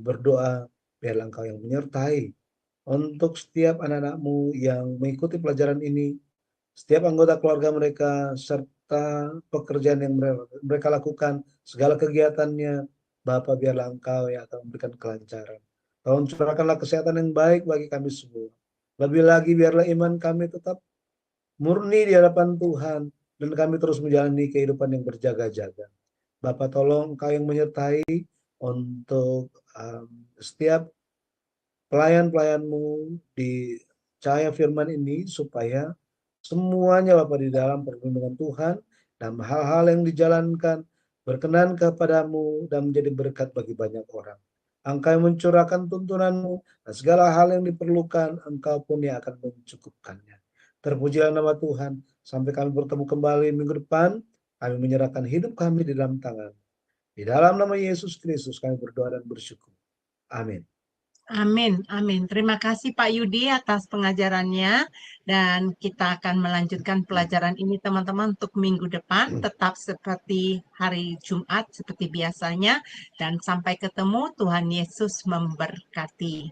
berdoa, biarlah Engkau yang menyertai untuk setiap anak-anak-Mu yang mengikuti pelajaran ini, setiap anggota keluarga mereka, serta pekerjaan yang mereka lakukan, segala kegiatannya, Bapa, biarlah Engkau yang akan memberikan kelancaran. Tolong curahkanlah kesehatan yang baik bagi kami semua. Lebih lagi biarlah iman kami tetap murni di hadapan Tuhan, dan kami terus menjalani kehidupan yang berjaga-jaga. Bapa, tolong Engkau yang menyertai untuk setiap pelayan-pelayan-Mu di cahaya firman ini, supaya semuanya Bapak di dalam perlindungan Tuhan dan hal-hal yang dijalankan berkenan kepadamu dan menjadi berkat bagi banyak orang. Engkau yang mencurahkan tuntunan-Mu dan segala hal yang diperlukan, Engkau pun yang akan mencukupkannya. Terpujilah nama Tuhan. Sampai kami bertemu kembali minggu depan, kami menyerahkan hidup kami di dalam tangan. Di dalam nama Yesus Kristus kami berdoa dan bersyukur. Amin. Amin, amin. Terima kasih Pak Yudi atas pengajarannya, dan kita akan melanjutkan pelajaran ini teman-teman untuk minggu depan, tetap seperti hari Jumat seperti biasanya, dan sampai ketemu. Tuhan Yesus memberkati.